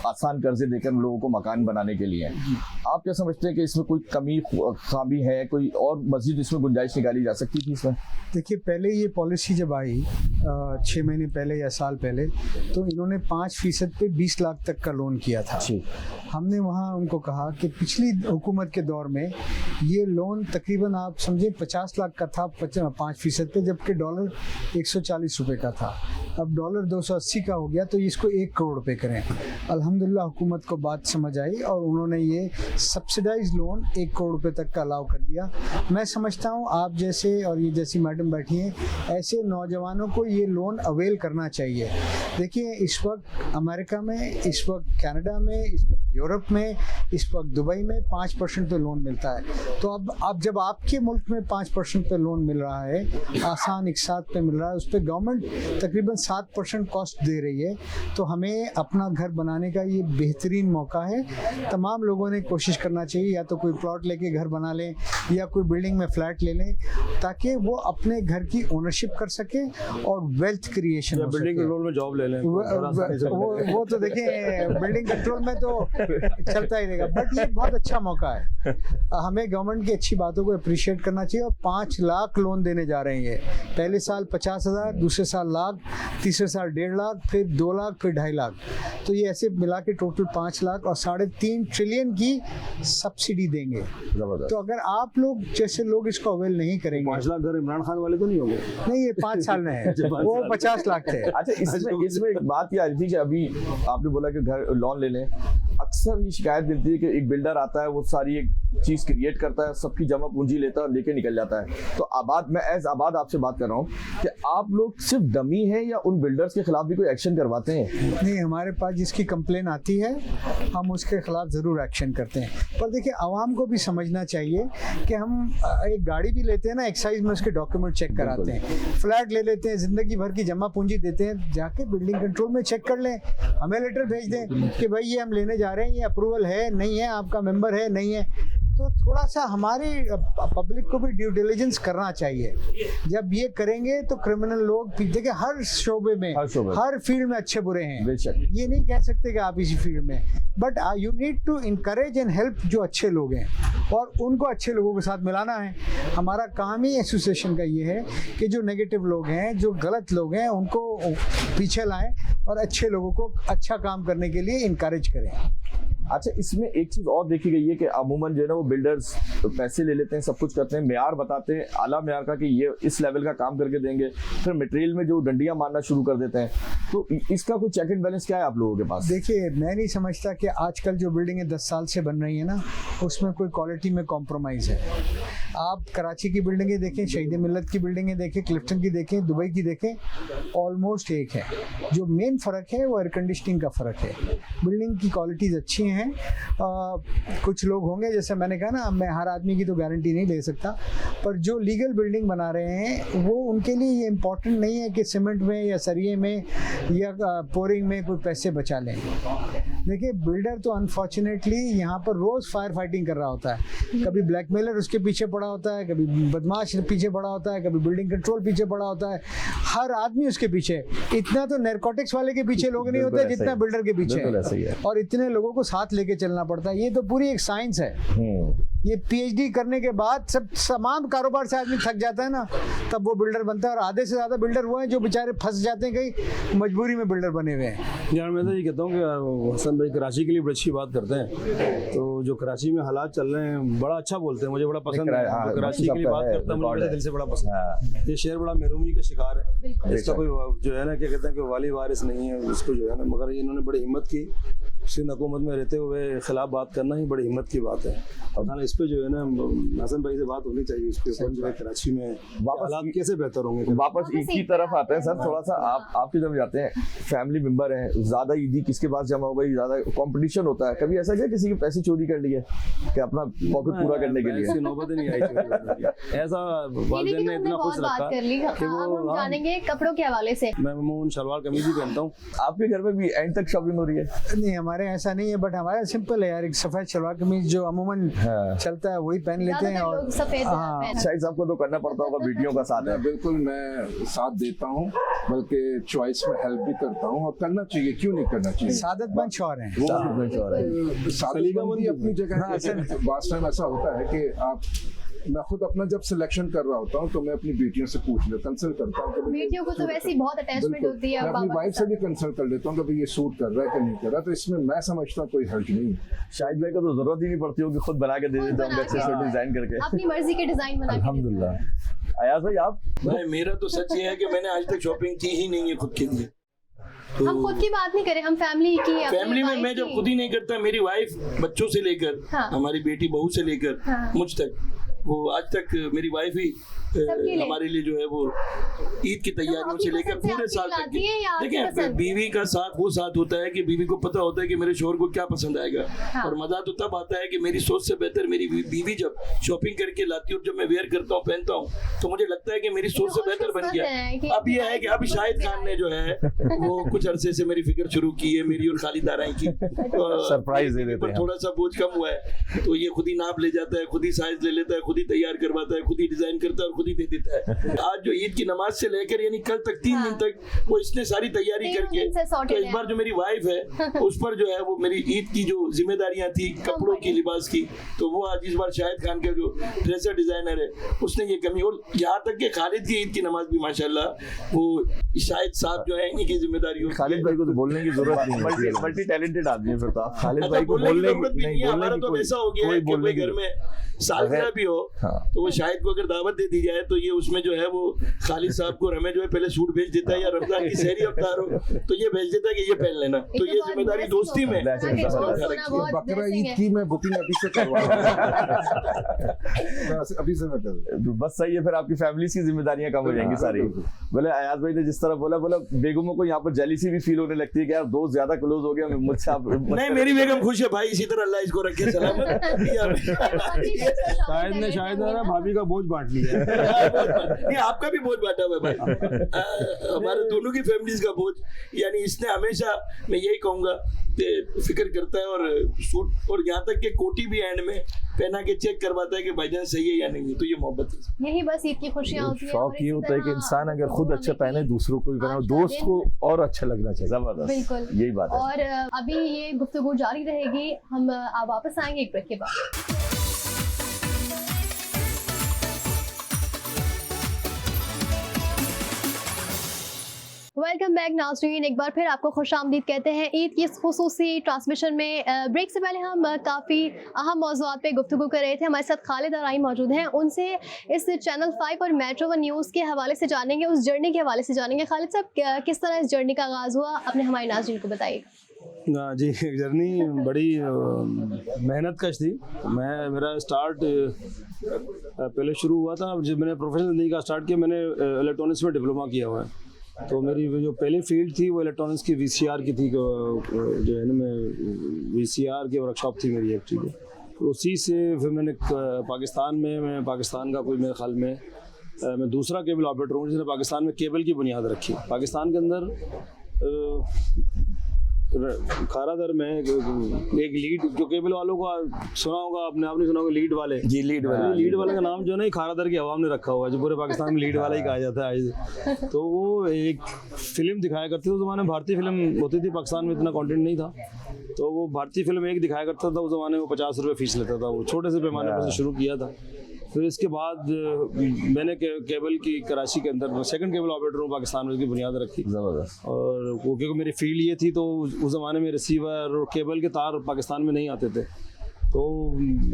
आसान कर्जे देकर लोगों को मकान बनाने के लिए, आप क्या समझते हैं कि इसमें कोई कमी खामी है, कोई और मजीद इसमें गुंजाइश निकाली जा सकती थी इसमें? देखिए, पहले ये पॉलिसी जब आई 6 महीने पहले या साल पहले, तो इन्होंने 5% पे 20 लाख तक का लोन किया था। हमने वहाँ उनको कहा कि पिछली हुकूमत के दौर में ये लोन तकरीबन आप समझे 50 लाख का था 5% पे, जबकि डॉलर 140 रुपए का था। अब डॉलर 280 का हो गया, तो इसको 1 करोड़ रुपए करें। अल्हम्दुलिल्लाह हुकूमत को बात समझ आई और उन्होंने ये सब्सिडाइज लोन 1 करोड़ रुपए तक का अलाउ कर दिया। मैं समझता हूँ आप जैसे और ये जैसी मैडम बैठी हैं, ऐसे नौजवानों को ये लोन अवेल करना चाहिए। देखिए, इस वक्त अमेरिका में, इस वक्त कनाडा में, इस वक्त यूरोप में, इस वक्त दुबई में 5% पे लोन मिलता है। तो अब जब आपके मुल्क में 5% पे लोन मिल रहा है, आसान एक साथ पे मिल रहा है, उस पर गवर्नमेंट तकरीबन 7% कॉस्ट दे रही है, तो हमें अपना घर बनाने का ये बेहतरीन मौका है। तमाम लोगों ने कोशिश करना चाहिए, या तो कोई प्लॉट लेके घर बना लें या कोई बिल्डिंग में फ्लैट ले लें, ताकि वो अपने घर की ओनरशिप कर सके और वेल्थ क्रिएशन हो सके। बिल्डिंग कंट्रोल में जॉब ले लें, वो तो देखिए बिल्डिंग कंट्रोल में तो चलता ही रहेगा, बट ये बहुत अच्छा मौका है। हमें गवर्नमेंट की अच्छी बातों को अप्रिशिएट करना चाहिए। और 5 लाख लोन देने जा रहे हैं, पहले साल 50,000, दूसरे साल लाख, तीसरे साल 1.5 लाख, फिर 2 लाख, फिर 2.5 लाख, तो ये ऐसे मिला के टोटल 5 लाख और 3.5 ट्रिलियन की सब्सिडी देंगे। तो अगर आप लोग जैसे लोग इसको अवेल नहीं करेंगे, 5 लाख घर इमरान खान वाले तो नहीं होंगे? नहीं, ये 5 साल में है, वो 50 लाख थे। अच्छा, इसमें एक बात ये आ रही थी कि अभी आपने बोला कि घर लोन ले लें, अक्सर ये शिकायत मिलती है कि एक बिल्डर आता है, वो सारी एक चीज़ क्रिएट करता है, सबकी जमा पूंजी लेता है और लेके निकल जाता है। तो आबाद, मैं एज आबाद आपसे बात कर रहा हूँ कि आप लोग सिर्फ डमी हैं या उन बिल्डर्स के खिलाफ भी कोई एक्शन करवाते हैं? नहीं, हमारे पास जिसकी कंप्लेन आती है हम उसके खिलाफ ज़रूर एक्शन करते हैं। पर देखिए, आवाम को भी समझना चाहिए कि हम एक गाड़ी भी लेते हैं ना, एक्साइज में उसके डॉक्यूमेंट चेक कराते हैं, फ्लैट ले लेते हैं, ज़िंदगी भर की जमा पूंजी देते हैं, जाके बिल्डिंग कंट्रोल में चेक कर लें, हमें लेटर भेज दें कि भाई ये हम लेने जा रहे हैं, ये अप्रूवल है नहीं है, आपका मेंबर है नहीं है। तो थोड़ा सा हमारी पब्लिक को भी ड्यू डिलिजेंस करना चाहिए। जब ये करेंगे तो क्रिमिनल लोग, देखिए हर शोबे में, हर फील्ड में अच्छे बुरे हैं, ये नहीं कह सकते कि आप इसी फील्ड में, but you need to encourage and help जो अच्छे लोग हैं और उनको अच्छे लोगों के साथ मिलाना है। हमारा काम ही एसोसिएशन का ये है कि जो नेगेटिव लोग हैं, जो गलत लोग हैं, उनको पीछे लाएं और अच्छे लोगों को अच्छा काम करने के लिए इनकरेज करें। अच्छा, इसमें एक चीज़ और देखी गई है कि अमूमन जो है ना वो बिल्डर्स पैसे ले लेते हैं, सब कुछ करते हैं, मेयार बताते हैं आला मेयार का कि ये इस लेवल का काम करके देंगे, फिर मटेरियल में जो डंडियां मारना शुरू कर देते हैं। तो इसका कोई चेक एंड बैलेंस क्या है आप लोगों के पास? देखिए, मैं नहीं समझता कि आजकल जो बिल्डिंगें 10 साल से बन रही हैं ना, उसमें कोई क्वालिटी में कॉम्प्रोमाइज़ है। आप कराची की बिल्डिंगें देखें, शहीद मिल्लत की बिल्डिंगें देखें, क्लिफ्टन की देखें, दुबई की देखें, ऑलमोस्ट एक है। जो मेन फ़र्क है वो एयर कंडीशनिंग का फ़र्क है। बिल्डिंग की क्वालिटीज़ अच्छी हैं। कुछ लोग होंगे, जैसे मैंने कहा ना, मैं हर आदमी की तो गारंटी नहीं ले सकता, पर जो लीगल बिल्डिंग बना रहे हैं वो उनके लिए ये इम्पोर्टेंट नहीं है कि सीमेंट में या सरिये में या पोरिंग में कोई पैसे बचा लें। देखिए, बिल्डर तो अनफॉर्चुनेटली यहाँ पर रोज़ फायर फाइटिंग कर रहा होता है। कभी ब्लैकमेलर उसके पीछे पड़ा होता है, कभी बदमाश पीछे पड़ा होता है, कभी बिल्डिंग कंट्रोल पीछे पड़ा होता है। हर आदमी उसके पीछे। इतना तो नैरकोटिक्स वाले के पीछे लोग नहीं होते जितना बिल्डर के पीछे है। और इतने लोगों को साथ लेके चलना पड़ता है। ये तो पूरी एक साइंस है। ये पीएचडी करने के बाद सब तमाम कारोबार से आदमी थक जाता है ना, तब वो बिल्डर बनता है। और आधे से ज़्यादा बिल्डर वो हैं जो बेचारे फंस जाते हैं, कहीं मजबूरी में बिल्डर बने हुए हैं। यार मैं तो ये कहता हूँ कि हसन भाई कराची के लिए बड़ी अच्छी बात करते हैं। तो जो कराची में हालात चल रहे हैं बड़ा अच्छा बोलते हैं, मुझे बड़ा पसंद है। कराची के लिए बात करता है, मुझे दिल से बड़ा पसंद है। ये शहर बड़ा महरूमी का शिकार है। इसका कोई जो है ना, क्या कहते हैं कि वाली वारिस नहीं है उसको, जो है ना, मगर इन्होंने बड़ी हिम्मत की। सिंध हुकूमत में रहते हुए खिलाफ बात करना ही बड़ी हिम्मत की बात है। और इस पे जो है ना हसन भाई से बात होनी चाहिए इसके ऊपर, जो है कराची में हालात कैसे बेहतर होंगे। वापस ईद की तरफ आते हैं सर, थोड़ा सा आपकी जब जाते हैं, फैमिली मेंबर हैं, ज़्यादा ईदी किसके पास जमा हो गई, ज़्यादा कंपटीशन होता है। कभी ऐसा क्या किसी के पैसे चोरी कर लिए कि अपना पॉकेट पूरा करने के लिए? नौबत नहीं आई ऐसा। वालिदैन ने इतना खुश रखा कि वो जानेंगे कपड़ों के हवाले से। मैं अमूमन शलवार कमीज ही पहनता हूँ। आपके घर में भी एंड तक शॉपिंग हो रही है? नहीं, हमारे ऐसा नहीं है, बट हमारा सिंपल है यार। एक सफेद शलवार कमीज जो अमूमन चलता है वही पहन लेते हैं। और शायद आपको तो करना पड़ता होगा बेटियों का साथ है। बिल्कुल, मैं साथ देता हूँ, बल्कि चॉइस में हेल्प भी करता हूँ, और करना चाहिए, क्यों नहीं करना चाहिए। सादतमंद शौहर हैं। सादतमंदी अपनी जगह। बात टाइम ऐसा होता है कि मैं खुद अपना जब सिलेक्शन कर रहा होता हूँ तो मैं अपनी बेटियों से पूछ लेता, कंसल्ट करता हूँ। बेटियों को तो वैसे ही बहुत अटैचमेंट होती है। मैं अपनी वाइफ से भी कंसल्ट कर लेता हूँ कि ये सूट कर रहा है कि नहीं कर रहा। तो इसमें मैं समझता हूँ कोई हर्ज नहीं। शाहिद भाई को तो जरूरत ही नहीं पड़ती होगी, खुद बना के दे देते होंगे अच्छे से डिजाइन करके, अपनी मर्जी के डिजाइन बना के। अल्हम्दुलिल्लाह। अयाज भाई आप? भाई मेरा तो सच ये है कि मैंने आज तक शॉपिंग की ही नहीं है खुद के लिए। तो हम खुद की बात नहीं करें, हम फैमिली की। फैमिली में मैं जब खुद ही नहीं करता, मेरी वाइफ बच्चों से लेकर, हमारी बेटी बहू से लेकर मुझ तक, वो आज तक मेरी वाइफ ही हमारे लिए जो है वो ईद की तैयारियों से लेकर पूरे साल तक। देखिए, बीवी का साथ वो साथ होता है कि बीवी को पता होता है कि मेरे शोहर को क्या पसंद आएगा। और मजा तो तब आता है कि मेरी सोच से बेहतर मेरी बीवी जब शॉपिंग करके लाती है और जब मैं वेयर करता हूँ, पहनता हूँ, तो मुझे लगता है कि मेरी सोच से बेहतर बन गया। अब ये है कि अभी शाहिद खान ने जो है वो कुछ अरसे से मेरी फिक्र शुरू की है, मेरी और खालिद आराई की। सरप्राइज दे देते हैं। थोड़ा सा बोझ कम हुआ है, तो ये खुद ही नाप ले जाता है, खुद ही साइज ले लेता है, खुद ही तैयार करवाता है, खुद ही डिजाइन करता है और खुद ही दे देता है। आज जो ईद की नमाज से लेकर यानी कल तक 3 दिन तक वो इसने सारी तैयारी करके, तो इस बार जो मेरी वाइफ है उस पर जो है वो मेरी ईद की जो जिम्मेदारियां थी कपड़ों की, लिबास की, तो वो आज इस बार शाहिद खान का जो ड्रेसर डिजाइनर है उसने ये कमी। और यहाँ तक कि खालिद की ईद की नमाज भी माशाल्लाह वो शाहिद साहब जो है इनकी जिम्मेदारी होती है। खालिद भाई को तो बोलने की जरूरत नहीं है, मल्टी टैलेंटेड आदमी है। फिर तो खालिद भाई को बोलने की जरूरत भी नहीं है। हमारा तो ऐसा हो गया है कि कोई घर में सालगिरह भी हो तो वो शाहिद को अगर दावत दे दी जाए तो ये उसमें जो है वो खालिद साहब को हमें जो है पहले सूट भेज देता है, या रमजान की सहरी अफ्तार हो तो ये भेज देता है कि ये पहन लेना। तो ये जिम्मेदारी दोस्ती में बकरा ईद की मैं बुकिंग अभी से करवा अभी से मैं कर बस सही है। फिर आपकी फैमिली की जिम्मेदारियां कम हो जाएंगी सारी। बोले अयाज भाई ने जिस तरह बोला बेगमों को यहाँ पर जेलिसी भी फील होने लगती है कि यार दोस्त ज्यादा क्लोज हो गया मुझसे। आप नहीं, मेरी बेगम खुश है भाई, इसी तरह अल्लाह इसको रखे सलामत। शायद ना भाभी का बोझ बांट लिया है। नहीं, आपका भी बोझ बांटा हुआ है भाई, हमारे दोनों की फैमिलीज का बोझ। यानी इसने हमेशा, मैं यही कहूंगा, फिक्र करता है और सूट और यहाँ तक के कोटी भी एंड में पहना के चेक करवाता है कि भाईजान सही है या नहीं है। तो ये मोहब्बत है, यही बस ईद की खुशियां होती है। शौक ये होता है कि इंसान अगर खुद अच्छा पहने दूसरों को भी पहने, दोस्त को और अच्छा लगना चाहिए। जबरदस्त, बिल्कुल यही बात है। और अभी ये गुफ्तगू जारी रहेगी, हम आप वापस आएंगे एक ब्रेक के बाद। वेलकम बैक नाज़रीन, एक बार फिर आपको खुशामदीद कहते हैं ईद की इस खुसूसी ट्रांसमिशन में। ब्रेक से पहले हम काफ़ी अहम मौज़ूआत पे गुफ्तगू कर रहे थे। हमारे साथ खालिद आराई मौजूद हैं, उनसे इस चैनल 5 और मेट्रो 1 न्यूज़ के हवाले से जानेंगे, उस जर्नी के हवाले से जानेंगे। खालिद साहब, किस तरह इस जर्नी का आगाज़ हुआ, अपने हमारे नाज़रीन को बताइएगा। जी, जर्नी बड़ी मेहनत कश थी। मेरा स्टार्ट पहले शुरू हुआ था जब मैंने प्रोफेशनल ज़िंदगी का स्टार्ट किया। मैंने इलेक्ट्रॉनिक्स में डिप्लोमा किया हुआ है, तो मेरी जो पहली फील्ड थी वो इलेक्ट्रॉनिक्स की VCR की थी, जो है ना, मैं VCR की वर्कशॉप थी मेरी एक, ठीक है। तो उसी से फिर मैंने मैं पाकिस्तान का कोई मेरे ख्याल में मैं दूसरा केबल ऑपरेटर हूँ जिसने पाकिस्तान में केबल की बुनियाद रखी। पाकिस्तान के अंदर खारादर में एक लीड, जो केबल वालों का सुना होगा आपने, आपने सुना होगा लीड वाले। जी, लीड वाले का नाम जो है ना खारादर की आवाम ने रखा हुआ है, जो पूरे पाकिस्तान में लीड वाला ही कहा जाता है आज। तो वो एक फिल्म दिखाया करती थी उस ज़माने में, भारतीय फिल्म होती थी, पाकिस्तान में इतना कंटेंट नहीं था, तो वो भारतीय फिल्म एक दिखाया करता था। उस ज़माने में 50 रुपये फीस लेता था, वो छोटे से पैमाने पर शुरू किया था। फिर इसके बाद मैंने केबल की कराची के अंदर सेकंड केबल ऑपरेटर हूँ पाकिस्तान में, उसकी बुनियाद रखी। ज़बरदस्त। और वो क्योंकि मेरी फील्ड ये थी, तो उस ज़माने में रिसीवर और केबल के तार पाकिस्तान में नहीं आते थे, तो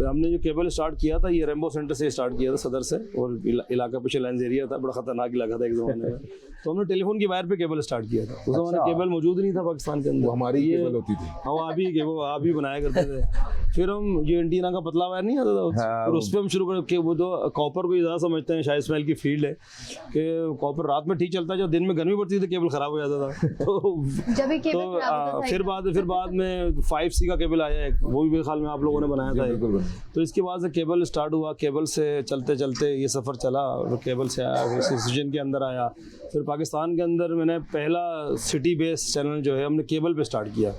हमने जो केबल स्टार्ट किया था ये रेम्बो सेंटर से स्टार्ट किया था, सदर से, और इलाका पीछे लेंस एरिया था, बड़ा ख़तरनाक इलाका था एक ज़माने में। तो हमने टेलीफोन की वायर पे केबल स्टार्ट किया था। उस ज़माने केबल मौजूद नहीं था पाकिस्तान के अंदर, वो हमारी केबल होती थी। हाँ, आप ही बनाया करते थे। फिर हम जो एंटीना का पतला वायर नहीं आता था, फिर उस पर हम शुरू कर, वो जो कॉपर को ज़्यादा समझते हैं, शायद इस्माइल की फील्ड है कि कॉपर रात में ठीक चलता है, जब दिन में गर्मी पड़ती थी तो केबल ख़राब हो जाता था। तो फिर बाद में 5C का केबल आया है, वो भी मेरे ख्याल में आप लोगों ने बनाया था। तो इसके बाद से केबल स्टार्ट हुआ, केबल से चलते चलते ये सफ़र चला, और केबल से आया, फिर सिटीजन के अंदर आया। फिर पाकिस्तान के अंदर मैंने पहला सिटी बेस्ड चैनल जो है हमने केबल पे स्टार्ट किया।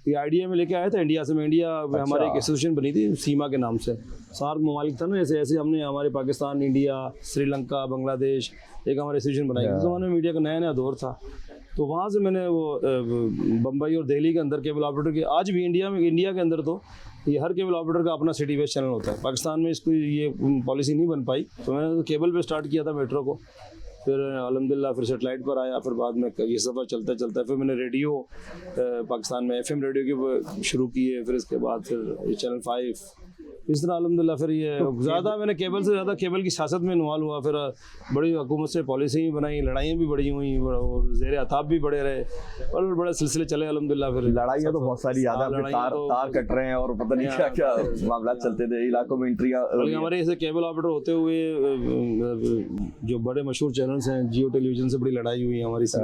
ये आइडिया में लेके आया था इंडिया से। मैं इंडिया में हमारे एक एसोसिएशन बनी थी सीमा के नाम से, 7 ममालिक था ना, ऐसे हमने हमारे पाकिस्तान, इंडिया, श्रीलंका, बांग्लादेश एक हमारे एसोसिएशन बनाई। उस ज़माने में मीडिया का नया दौर था, तो वहाँ से मैंने वो बम्बई और दिल्ली के अंदर केबल ऑपरेटर के, आज भी इंडिया के अंदर तो ये हर केबल ऑपरेटर का अपना सिटी बेस्ड चैनल होता है। पाकिस्तान में इसको ये पॉलिसी नहीं बन पाई, तो मैंने तो केबल पे स्टार्ट किया था मेट्रो को, फिर अल्हम्दुलिल्लाह फिर सेटेलाइट पर आया, फिर बाद में ये सफ़र चलता चलता फिर मैंने रेडियो पाकिस्तान में FM रेडियो के शुरू किए, फिर इसके बाद फिर ये चैनल 5, इस तरह अल्हम्दुलिल्लाह फिर ये ज़्यादा मैंने केबल से ज़्यादा केबल की सियासत में इन्वॉल्व हुआ। फिर बड़ी हुकूमत से पॉलिसी भी बनाई, लड़ाइयाँ भी बड़ी हुई, और ज़ेर अताब भी बड़े रहे, और बड़े सिलसिले चले अल्हम्दुलिल्लाह। फिर लड़ाइयाँ तो बहुत सारी याद है, तार कट रहे हैं और पता नहीं क्या क्या मामला चलते थे इलाकों में, एंट्रियाँ। हमारे ऐसे केबल ऑपरेटर होते हुए जो बड़े मशहूर चैनल्स हैं, जियो टेलीविज़न से बड़ी लड़ाई हुई हमारी से,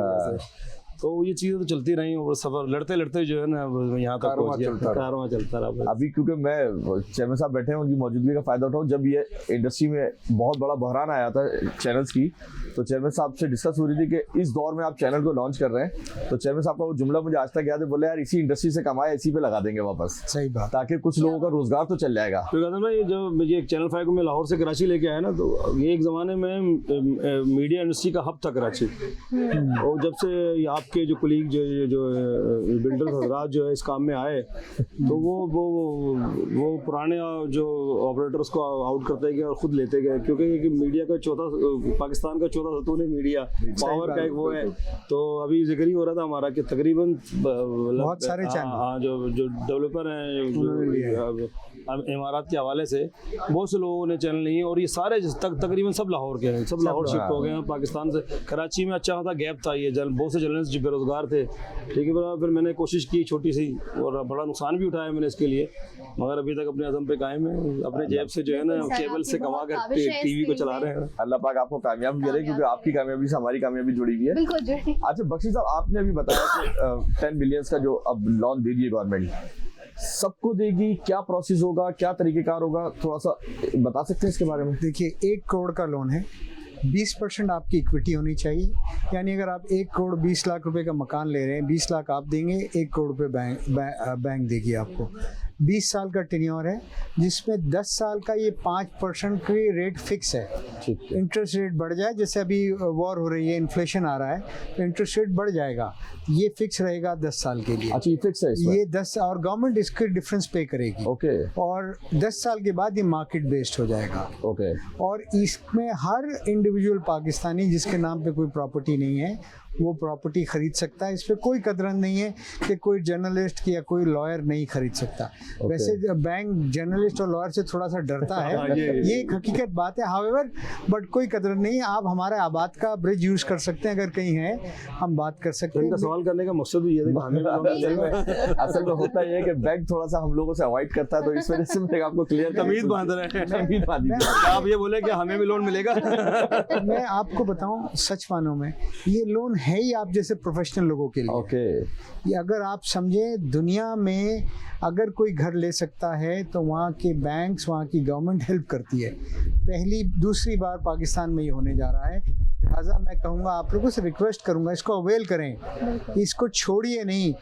तो ये चीज़ें तो चलती रही, और सफ़र लड़ते लड़ते जो है ना यहाँ तक पहुँच गया, कारवां चलता रहा। अभी क्योंकि मैं चेयरमैन साहब बैठे हैं, उनकी मौजूदगी का फ़ायदा उठाऊँ। जब ये इंडस्ट्री में बहुत बड़ा बहरान आया था चैनल्स की, तो चेयरमैन साहब से डिस्कस हो रही थी कि इस दौर में आप चैनल को लॉन्च कर रहे हैं, तो चेयरमैन साहब का वो जुमला मुझे आज तक याद है, बोले यार इसी इंडस्ट्री से कमाए इसी पे लगा देंगे वापस। सही बात, ताकि कुछ लोगों का रोजगार तो चल जाएगा। तो कहते हैं भाई, जब ये चैनल 5 को मैं लाहौर से कराची लेके आया ना, तो ये एक ज़माने में मीडिया इंडस्ट्री का हब था कराची, और जब से आपके जो कुलीग जो बिल्डर हजरात जो है इस काम में आए, तो वो पुराने जो ऑपरेटर्स को आउट करते गए और खुद लेते गए, क्योंकि मीडिया का पाकिस्तान का चौथा सतून मीडिया पावर का एक वो है। तो अभी जिक्र ही हो रहा था हमारा कि तकरीबन बहुत सारे चैनल जो डेवलपर हैं इमारात के हवाले से बहुत से लोगों ने चैनल नहीं है, और ये सारे तकरीबन सब लाहौर के हैं, सब लाहौर शिफ्ट हो गए हैं पाकिस्तान से। कराची में अच्छा खासा गैप था, ये बहुत से जर्नलिस्ट बेरोजगार थे, ठीक है। फिर मैंने कोशिश की छोटी सी, और बड़ा नुकसान भी उठाया मैंने इसके लिए, मगर अभी तक अपने अज़म पे कायम है, अपने जेब से जो है ना केबल से कमा कर TV को चला रहे हैं। अल्लाह पाक आपको कामयाब करे, क्योंकि आपकी कामयाबी से हमारी कामयाबी जुड़ी हुई है। अच्छा बख्शी साहब, आपने अभी बताया कि 10 बिलियन का जो अब लोन दे रही है गवर्नमेंट, सबको देगी, क्या प्रोसेस होगा, क्या तरीकेकार होगा, थोड़ा सा बता सकते हैं इसके बारे में? देखिए, 1 करोड़ का लोन है, 20% आपकी इक्विटी होनी चाहिए, यानी अगर आप 1 करोड़ 20 लाख रुपए का मकान ले रहे हैं, 20 लाख आप देंगे, 1 करोड़ रुपए बैंक देगी आपको। 20 साल का टेन्योर है, जिसमें 10 साल का ये 5% की रेट फिक्स है। इंटरेस्ट रेट बढ़ जाए, जैसे अभी वॉर हो रही है, इन्फ्लेशन आ रहा है, तो इंटरेस्ट रेट बढ़ जाएगा, ये फिक्स रहेगा 10 साल के लिए। अच्छा, ये फिक्स है इसमें? ये 10, और गवर्नमेंट इसके डिफरेंस पे करेगी। ओके। और 10 साल के बाद ये मार्केट बेस्ड हो जाएगा। ओके। और इसमें हर इंडिविजुअल पाकिस्तानी जिसके नाम पे कोई प्रॉपर्टी नहीं है, वो प्रॉपर्टी खरीद सकता है। इस पर कोई कतरन नहीं है कि कोई जर्नलिस्ट या कोई लॉयर नहीं खरीद सकता। वैसे बैंक जर्नलिस्ट और लॉयर से थोड़ा सा डरता है, ये एक हकीकत बात है। हाउएवर बट कोई कतरन नहीं है, आप हमारे आबाद का ब्रिज यूज़ कर सकते हैं, अगर कहीं है हम बात कर सकते हैं। सवाल सवाल करने का मकसद भी ये था कि हमें असल में होता ये है कि बैंक थोड़ा सा हम लोगों से अवॉइड करता है, तो इस वजह से मैंने आपको क्लियर तमीज बांध रहे हैं। तमीज बांधी थी। आप ये बोले कि हमें भी लोन मिलेगा। मैं आपको बताऊं सच मानो में, ये लोन है ही आप जैसे प्रोफेशनल लोगों के लिए। ओके, ये अगर आप समझे दुनिया में अगर कोई घर ले सकता है तो वहाँ के बैंक्स, वहाँ की गवर्नमेंट हेल्प करती है। पहली दूसरी बार पाकिस्तान में ये होने जा रहा है, लिहाजा मैं कहूँगा आप लोगों से रिक्वेस्ट करूँगा इसको अवेल करें, इसको छोड़िए नहीं।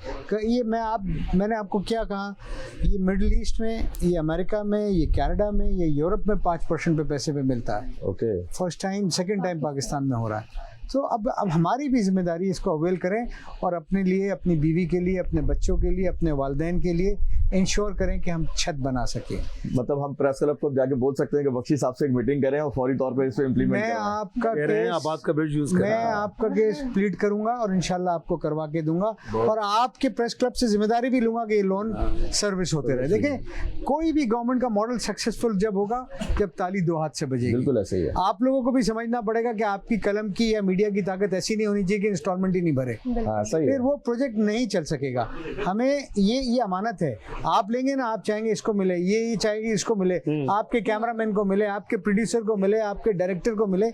ये मैंने आपको क्या कहा, ये मिडिल ईस्ट में, ये अमेरिका में, ये कनाडा में, ये यूरोप में 5% पे पैसे पे मिलता है। Okay, first time, second time Pakistan में हो रहा है। तो अब हमारी भी जिम्मेदारी है इसको अवेल करें और अपने लिए, अपनी बीवी के लिए, अपने बच्चों के लिए, अपने वालिदैन के लिए इंश्योर करें कि हम छत बना सकें। मतलब हम प्रेस क्लब को जाके बोल सकते हैं कि बख्शी साहब से एक मीटिंग करें और फौरी तौर पे इस पे इम्प्लीमेंट मैं करें। आपका कह रहे हैं आप बात का ब्रिज यूज करें। मैं आपका केस प्लीड करूंगा और इंशाल्लाह आपको करवा के दूंगा और आपके प्रेस क्लब से जिम्मेदारी भी लूंगा कि ये लोन सर्विस होते रहे। देखें, कोई भी गवर्नमेंट का मॉडल सक्सेसफुल जब होगा जब ताली दो हाथ से बजेगी। बिल्कुल ऐसे ही है। आप लोगों को भी समझना पड़ेगा कि आपकी कलम की या मीडिया की ताकत ऐसी नहीं होनी चाहिए कि इंस्टॉलमेंट ही नहीं भरे, हाँ, सही है। फिर वो प्रोजेक्ट नहीं चल सकेगा। हमें ये अमानत है, आप लेंगे ना, आप चाहेंगे इसको मिले, ये चाहेंगे इसको मिले, आपके कैमरामैन को मिले, आपके प्रोड्यूसर को मिले, आपके डायरेक्टर को मिले।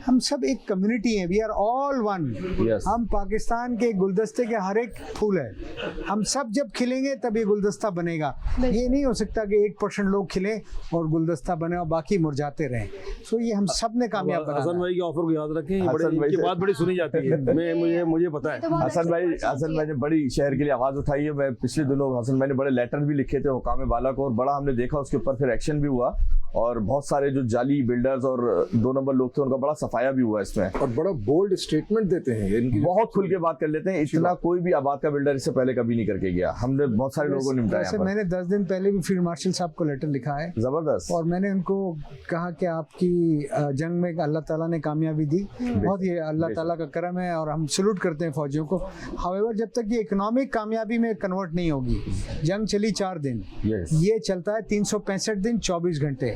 हम सब एक कम्युनिटी हैं, we are all one. Yes. हम पाकिस्तान के गुलदस्ते के हर एक फूल है, हम सब जब खिलेंगे तब ये गुलदस्ता बनेगा। ये नहीं हो सकता कि 1% लोग खिले और गुलदस्ता बने और बाकी मुरझाते रहें। सो ये हम सब ने कामयाब बनाना हसन है। भाई के ऑफर को याद रखें, हसन बड़े भाई इनकी से- बात बड़ी सुनी जाती है। मुझे पता है। हसन भाई ने बड़ी शहर के लिए आवाज उठाई है। मैं पिछले दिनों हसन भाई ने बड़े लेटर भी लिखे थे हुकाम बाला को और बड़ा हमने देखा, उसके ऊपर फिर एक्शन भी हुआ और बहुत सारे जो जाली बिल्डर्स और 2 नंबर लोग थे उनका बड़ा सफाया भी हुआ इसमें। और बड़ा बोल्ड स्टेटमेंट देते हैं ये, इनकी बहुत खुल के बात कर लेते हैं, इतना कोई भी आबाद का बिल्डर इससे पहले कभी नहीं करके गया। हमने बहुत सारे लोगों को निपटाया वैसे यहाँ पर। मैंने 10 दिन पहले भी फील्ड मार्शल साहब को लेटर लिखा है जबरदस्त। और मैंने उनको कहा कि आपकी जंग में अल्लाह ताला ने कामयाबी दी, बहुत ये अल्लाह ताला का करम है और हम सलूट करते हैं फौजियों को। हाउएवर जब तक ये इकोनॉमिक कामयाबी में कन्वर्ट नहीं होगी, जंग चली 4 दिन, Yes. ये चलता है 365 दिन 24 घंटे,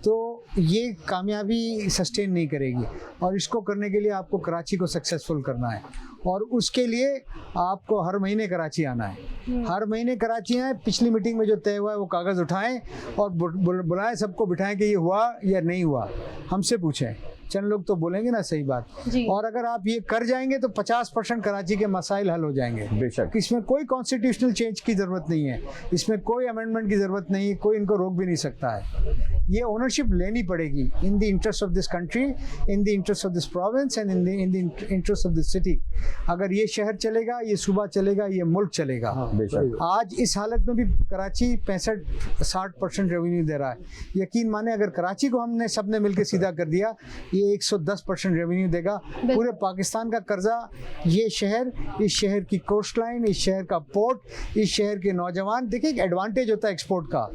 तो ये कामयाबी सस्टेन नहीं करेगी। और इसको करने के लिए आपको कराची को सक्सेसफुल करना है और उसके लिए आपको हर महीने कराची आना है। हर महीने कराची आए, पिछली मीटिंग में जो तय हुआ है वो कागज़ उठाएं और बुलाएं, सबको बिठाएं कि ये हुआ या नहीं हुआ, हमसे पूछें। चंद लोग तो बोलेंगे ना सही बात, जी। और अगर आप ये कर जाएंगे तो 50% कराची के मसाइल हल हो जाएंगे। बेशक। इसमें कोई कॉन्स्टिट्यूशनल चेंज की ज़रूरत नहीं है, इसमें कोई अमेंडमेंट की ज़रूरत नहीं है, कोई इनको रोक भी नहीं सकता है। ये ओनरशिप लेनी पड़ेगी in the interest of this country, in the interest of this province and in the interest of this city. अगर ये शहर चलेगा, ये सूबा चलेगा, ये मुल्क चलेगा। बेशक। आज इस हालत में भी कराची 65-60% रेवेन्यू दे रहा है। यकीन माने अगर कराची को हमने सबने मिलकर सीधा कर दिया, ये 110% रेवेन्यू देगा। पूरे पाकिस्तान का कर्जा ये शहर, इस शहर की कोस्ट लाइन, इस शहर का पोर्ट, इस शहर के नौजवान, देखिए एक एडवांटेज होता है एक्सपोर्ट का,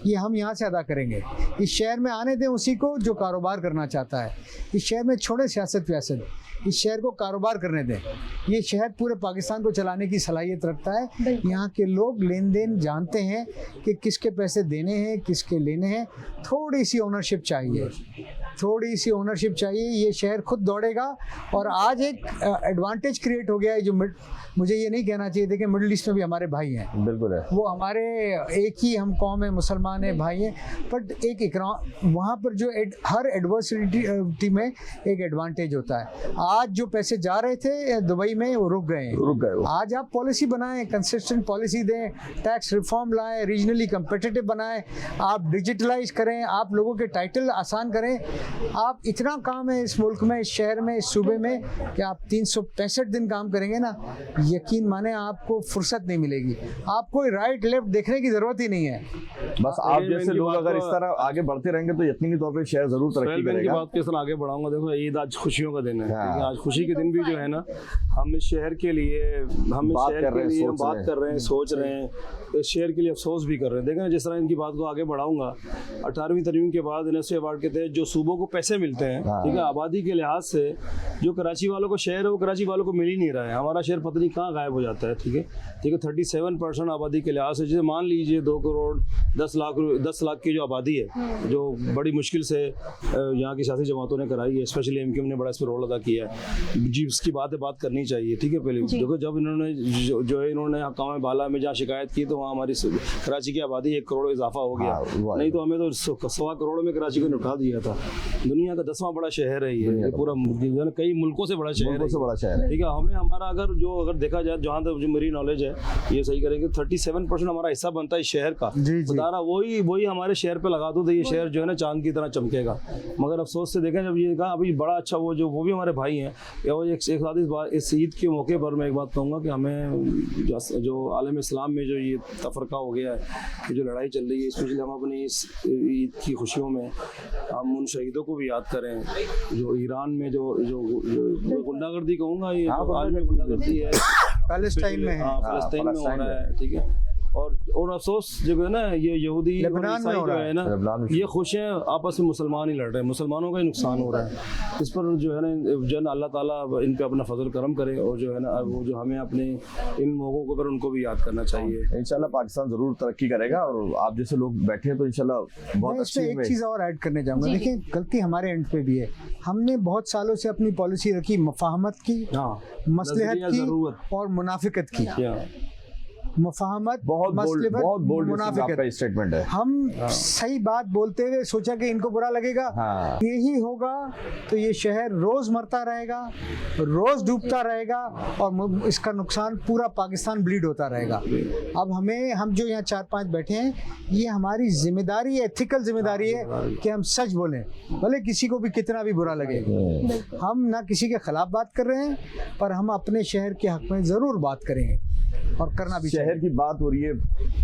ये हम यहाँ से अदा करेंगे। इस शहर में आने दें उसी को जो कारोबार करना चाहता है। इस शहर में छोड़े सियासत व्यासत, इस शहर को कारोबार करने दें। ये शहर पूरे पाकिस्तान को चलाने की सलाहियत रखता है। यहाँ के लोग लेन देन जानते हैं कि किसके पैसे देने हैं, किसके लेने हैं। थोड़ी सी ओनरशिप चाहिए, थोड़ी सी ओनरशिप चाहिए, ये शहर खुद दौड़ेगा। और आज एक एडवांटेज क्रिएट हो गया है जो मुझे ये नहीं कहना चाहिए, देखिए मिडिल ईस्ट में भी हमारे भाई हैं, बिल्कुल है, वो हमारे एक ही हम कौम है, मुसलमान है, भाई हैं, बट एक वहाँ पर जो हर एडवर्सिटी में एक एडवांटेज होता है। आज जो पैसे जा रहे थे दुबई में वो रुक गए हैं। आज आप पॉलिसी बनाएं, कंसिस्टेंट पॉलिसी दें, टैक्स रिफॉर्म लाएं, रीजनली कम्पिटिटिव बनाएं, आप डिजिटलाइज करें, आप लोगों के टाइटल आसान करें। आप इतना काम है इस मुल्क में, इस शहर में, इस सूबे में कि आप 365 दिन काम करेंगे ना, यकीन माने आपको फुर्सत नहीं मिलेगी। आपको राइट लेफ्ट देखने की जरूरत ही नहीं है। बस आप जैसे लोग अगर इस तरह आगे बढ़ते रहेंगे तो यकीनी तौर पे शहर जरूर तरक्की करेगा। बात के साथ आगे बढ़ाऊंगा। देखो ईद आज खुशियों का दिन है, आज खुशी के दिन भी जो है ना, हम इस शहर के लिए, हम इस शहर के लिए हम बात कर रहे हैं, सोच रहे हैं, इस शहर के लिए अफसोस भी कर रहे हैं। देखें जिस तरह इनकी बात को आगे बढ़ाऊंगा, 18वीं तरमीम के बाद यूनेस्को अवार्ड के तहत जो सूबों को पैसे मिलते हैं, ठीक है, आबादी के लिहाज से जो कराची वालों को शहर है वो कराची वालों को मिल ही नहीं रहा है। हमारा शहर पता नहीं कहाँ गायब हो जाता है। ठीक है 37% आबादी के लिहाज से, जैसे मान लीजिए 2 करोड़ 10 लाख की जो आबादी है, जो बड़ी मुश्किल से यहाँ की सियासी जमातों ने कराई है, स्पेशली एमक्यूएम ने बड़ा इस पर रोल अदा किया है जी। उसकी बात करनी चाहिए, ठीक है। पहले देखो जब इन्होंने जो है इन्होंने हकाम बाला में जहाँ शिकायत की तो वहाँ हमारी कराची की आबादी 1 करोड़ इजाफा हो गया, नहीं तो हमें तो 1.25 करोड़ में कराची को निपटा दिया था। दुनिया का 10वां बड़ा शहर है ये पूरा, कई मुल्कों से बड़ा शहर है, ठीक है। हमें हमारा अगर देखा जाए, जहाँ तक जो मेरी नॉलेज है ये सही करेंगे, 37% हमारा हिस्सा बनता है शहर का, बता रहा वही हमारे शहर पे लगा दो तो ये शहर जो है ना चांद की तरह चमकेगा। मगर अफसोस से देखें, जब ये कहा अभी बड़ा अच्छा वो भी हमारे भाई हैं, एक साथ इस ईद के मौके पर मैं एक बात कहूँगा कि हमें जो आलम इस्लाम में जो ये तफरका हो गया है, जो लड़ाई चल रही है, स्पेशली हम अपनी इस ईद की खुशियों में हम उन शहीदों को भी याद करें जो ईरान में जो गुंडागर्दी कहूँगा, ये आज में गुंडागर्दी है पैलेस्टाइन में है, फ़लस्तीन में हो रहा है, ठीक है। और अफसोस जो है ना, ये यहूदी लेबनान में हो रहा है ना, ये खुश हैं, आपस में मुसलमान ही लड़ रहे हैं, मुसलमानों का ही नुकसान हो रहा है। इस पर जो है ना अल्लाह ताला इन पे अपना फजल करम करे, और जो है ना वो जो हमें अपने इन मौक़ों को पर उनको भी याद करना चाहिए। इंशाल्लाह पाकिस्तान जरूर तरक्की करेगा, और आप जैसे लोग बैठे हैं तो इंशाल्लाह बहुत अच्छी। एक चीज़ और ऐड करने चाहूँगा, देखिए गलती हमारे एंड पे भी है, हमने बहुत सालों से अपनी पॉलिसी रखी मफाहमत की, मसलहत की और मुनाफिकत की। मुफाहमत, बहुत बोल्ड आपका स्टेटमेंट है। हम सही बात बोलते हुए सोचा कि इनको बुरा लगेगा, यही होगा तो ये शहर रोज मरता रहेगा, रोज डूबता रहेगा, और इसका नुकसान पूरा पाकिस्तान ब्लीड होता रहेगा। अब हम जो यहाँ 4-5 बैठे हैं, ये हमारी जिम्मेदारी है, एथिकल जिम्मेदारी है कि हम सच बोलें, भले किसी को भी कितना भी बुरा लगे। हम ना किसी के खिलाफ बात कर रहे हैं, पर हम अपने शहर के हक में जरूर बात करेंगे, और करना भी। शहर की बात हो रही है,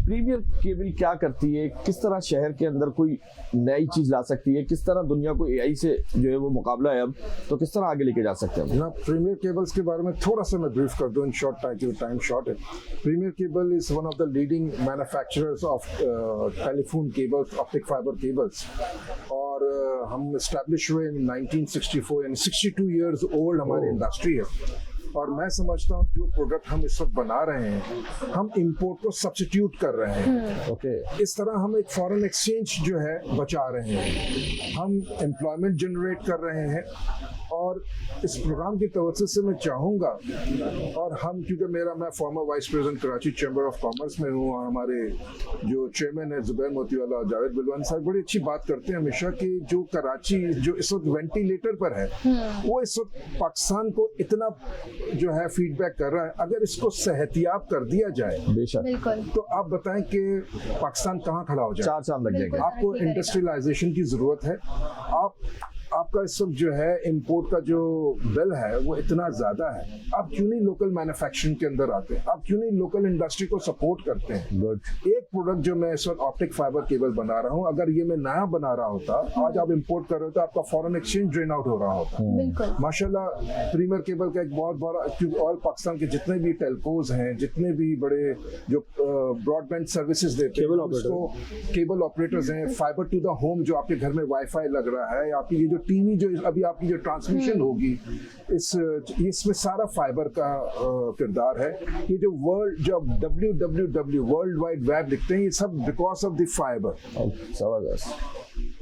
प्रीमियर केबल क्या करती है, किस तरह शहर के अंदर कोई नई चीज ला सकती है, किस तरह दुनिया को एआई से जो है वो मुकाबला है अब, तो किस तरह आगे लेके जा सकते हैं ना। प्रीमियर केबल्स के बारे में थोड़ा सा मैं ब्रीफ कर दूं इन शॉर्ट टाइम शॉर्ट है। Premier cable is one of the leading manufacturers of telephone cables, optic fibre cables, और हम एस्टैब्लिश हुए इन 1964, यानी 62 ईयर्स ओल्ड हमारी इंडस्ट्री है। और मैं समझता हूँ जो प्रोडक्ट हम इस वक्त बना रहे हैं, हम इंपोर्ट को सब्स्टिट्यूट कर रहे हैं। ओके, इस तरह हम एक फॉरेन एक्सचेंज जो है बचा रहे हैं, हम एम्प्लॉयमेंट जनरेट कर रहे हैं। और इस प्रोग्राम की तवज्जो से मैं चाहूँगा, और हम क्योंकि मैं farmer vice president Karachi chamber of commerce में हूँ, हमारे जो चेयरमैन है जुबैर मोतीवाला और जावेद बिलवान साहब बड़ी अच्छी बात करते हैं हमेशा कि जो कराची जो इस वक्त वेंटिलेटर पर है, वो इस वक्त पाकिस्तान को इतना जो है फीडबैक कर रहा है। अगर इसको सेहतियाब कर दिया जाए बेशक, तो आप बताएं कि पाकिस्तान कहाँ खड़ा हो जाए। 4 चांद लग जाएंगे। आपको इंडस्ट्रियलाइजेशन की जरूरत है। आपका इस वक्त जो है इंपोर्ट का जो बिल है वो इतना ज्यादा है, आप क्यों नहीं लोकल मैन्युफैक्चरिंग के अंदर आते हैं, आप क्यों नहीं लोकल इंडस्ट्री को सपोर्ट करते हैं। एक प्रोडक्ट जो मैं इस वक्त ऑप्टिक फाइबर केबल बना रहा हूँ, अगर ये मैं नया बना रहा होता, आज आप इंपोर्ट कर रहे होते, आपका फॉरेन एक्सचेंज ड्रेन आउट हो रहा होता। माशाल्लाह प्रीमियर केबल का एक बहुत बड़ा, ऑल पाकिस्तान के जितने भी टेलकोज हैं, जितने भी बड़े जो ब्रॉडबैंड सर्विसेज देते हैं, केबल ऑपरेटर्स हैं, फाइबर टू द होम जो आपके घर में वाईफाई लग रहा है, आपकी ये जो टीवी जो अभी आपकी जो ट्रांसमिशन होगी, इसमें सारा फाइबर का किरदार है। ये जो वर्ल्ड जो www वर्ल्ड वाइड वेब लिखते हैं, ये सब बिकॉज ऑफ द फाइबर।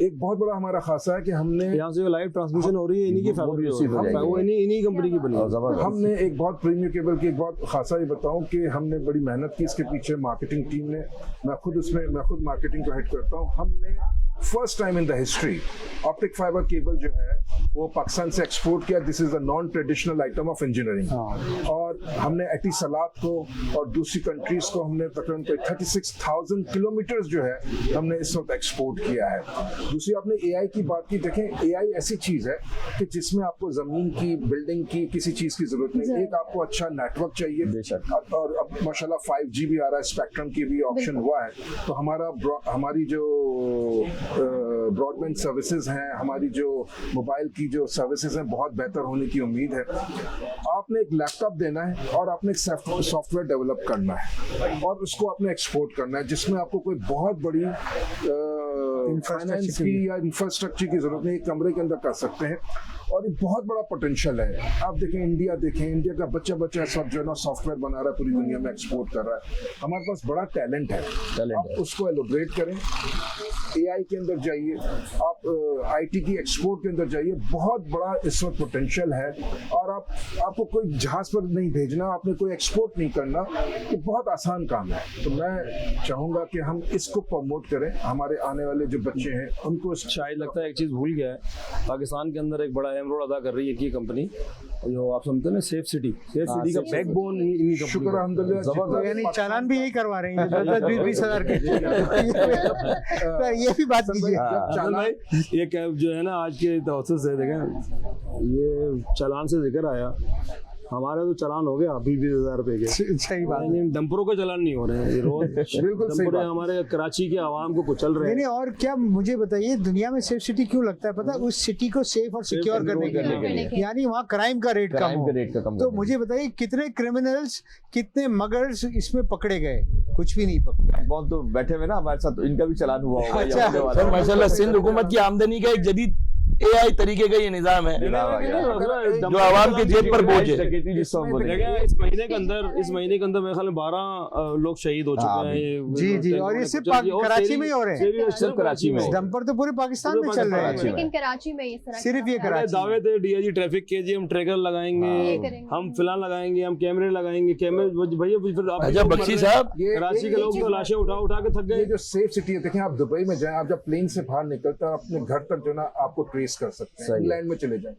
एक बहुत बड़ा हमारा खासा है कि हमने यहाँ से लाइव ट्रांसमिशन हो रही है, इन्हीं की फाइबर, वो इन्हीं कंपनी की बनी है। हमने एक बहुत प्रीमियर केबल की एक बहुत खासा ये बताऊं कि हमने बड़ी मेहनत की इसके पीछे, मार्केटिंग टीम ने, मैं खुद मार्केटिंग को हेड करता हूँ। हमने first time in the history optic fibre cable जो है वो पाकिस्तान से एक्सपोर्ट किया। This is a non traditional item of engineering. और हमने एटिसलात को और दूसरी कंट्रीज को हमने तकरीबन 36,000 किलोमीटर जो है हमने इस वक्त एक्सपोर्ट किया है। दूसरी आपने एआई की बात की, देखें एआई ऐसी चीज है कि जिसमें आपको जमीन की, बिल्डिंग की, किसी चीज की जरूरत नहीं। एक आपको अच्छा नेटवर्क चाहिए, और अब माशाल्लाह 5G भी आ रहा है, स्पेक्ट्रम की भी ऑप्शन हुआ है। तो हमारी जो ब्रॉडबैंड सर्विसेज हैं, हमारी जो मोबाइल की जो सर्विसेज हैं, बहुत बेहतर होने की उम्मीद है। आपने एक लैपटॉप देना है और आपने एक सॉफ्टवेयर डेवलप करना है और उसको आपने एक्सपोर्ट करना है, जिसमें आपको कोई बहुत बड़ी फाइनेंस की या इंफ्रास्ट्रक्चर की जरूरत नहीं, एक कमरे के अंदर कर सकते हैं। और ये बहुत बड़ा पोटेंशियल है। आप देखें, इंडिया का बच्चा इस वक्त जो है ना सॉफ्टवेयर बना रहा है, पूरी दुनिया में एक्सपोर्ट कर रहा है। हमारे पास बड़ा टैलेंट है, आप उसको एलोब्रेट करें, AI के अंदर जाइए, आप IT की एक्सपोर्ट के अंदर जाइए, बहुत बड़ा इस वक्त पोटेंशियल है। और आपको कोई जहाज पर नहीं भेजना, आपने कोई एक्सपोर्ट नहीं करना, ये बहुत आसान काम है। तो मैं चाहूँगा कि हम इसको प्रमोट करें, हमारे आने वाले जो बच्चे हैं उनको शायद लगता है एक चीज़ भूल गया है, पाकिस्तान के अंदर एक बड़ा अहम रोल अदा कर रही है की कंपनी, जो आप समझते हैं ना सेफ सिटी का बैकबोन इन्हीं कंपनी। शुक्र अल्हम्दुलिल्लाह, यानी चालान भी यही करवा रहे हैं 10-20 हज़ार के। तो ये भी बात कीजिए। एक जो है ना आज के तवज्जो से देखें, ये चालान से जिक्र आया, हमारे तो चालान हो गया 20,000 रुपए के। सही बात है। डंपरों के चालान नहीं हो रहे हैं, ये रोज बिल्कुल सही बात। हमारे कराची के आवाम को कुचल रहे हैं। नहीं, और क्या मुझे बताइए, दुनिया में सेफ सिटी क्यों लगता है पता है? उस सिटी को सेफ और सिक्योर करने के लिए, यानी वहाँ क्राइम का रेट कम हो। तो मुझे बताइए कितने क्रिमिनल्स, कितने मगर्स इसमें पकड़े गए? कुछ भी नहीं पकड़े। बहुत तो बैठे हुए ना हमारे साथ, इनका भी चालान हुआ होगा। अच्छा। सर माशाल्लाह सिंध हुकूमत की आमदनी का एक जदीद AI तरीके का ये निज़ाम है जो आवाम के जेब पर बोझ है। इस महीने के अंदर मेरे ख्याल में 12 लोग शहीद हो चुके हैं। जी, और ये सिर्फ कराची में ही हो रहे हैं। सिर्फ कराची में। डंपर तो पूरे पाकिस्तान में चल रहे हैं, लेकिन कराची में इस तरह सिर्फ ये कराची। दावे थे DIG ट्रैफिक के जी, हम ट्रैकर लगाएंगे, हम फिलहाल लगाएंगे, हम कैमरे लगाएंगे, भैया फिर अच्छा बख्शी साहब, कराची के लोग तो लाशें उठा के थक ये गए। जो सेफ सिटी है, देखें आप दुबई में जाएं, आप जब प्लेन से बाहर निकलते हैं अपने घर तक जो ना आपको ट्रेस कर सकते हैं, इंग्लैंड में चले जाएं,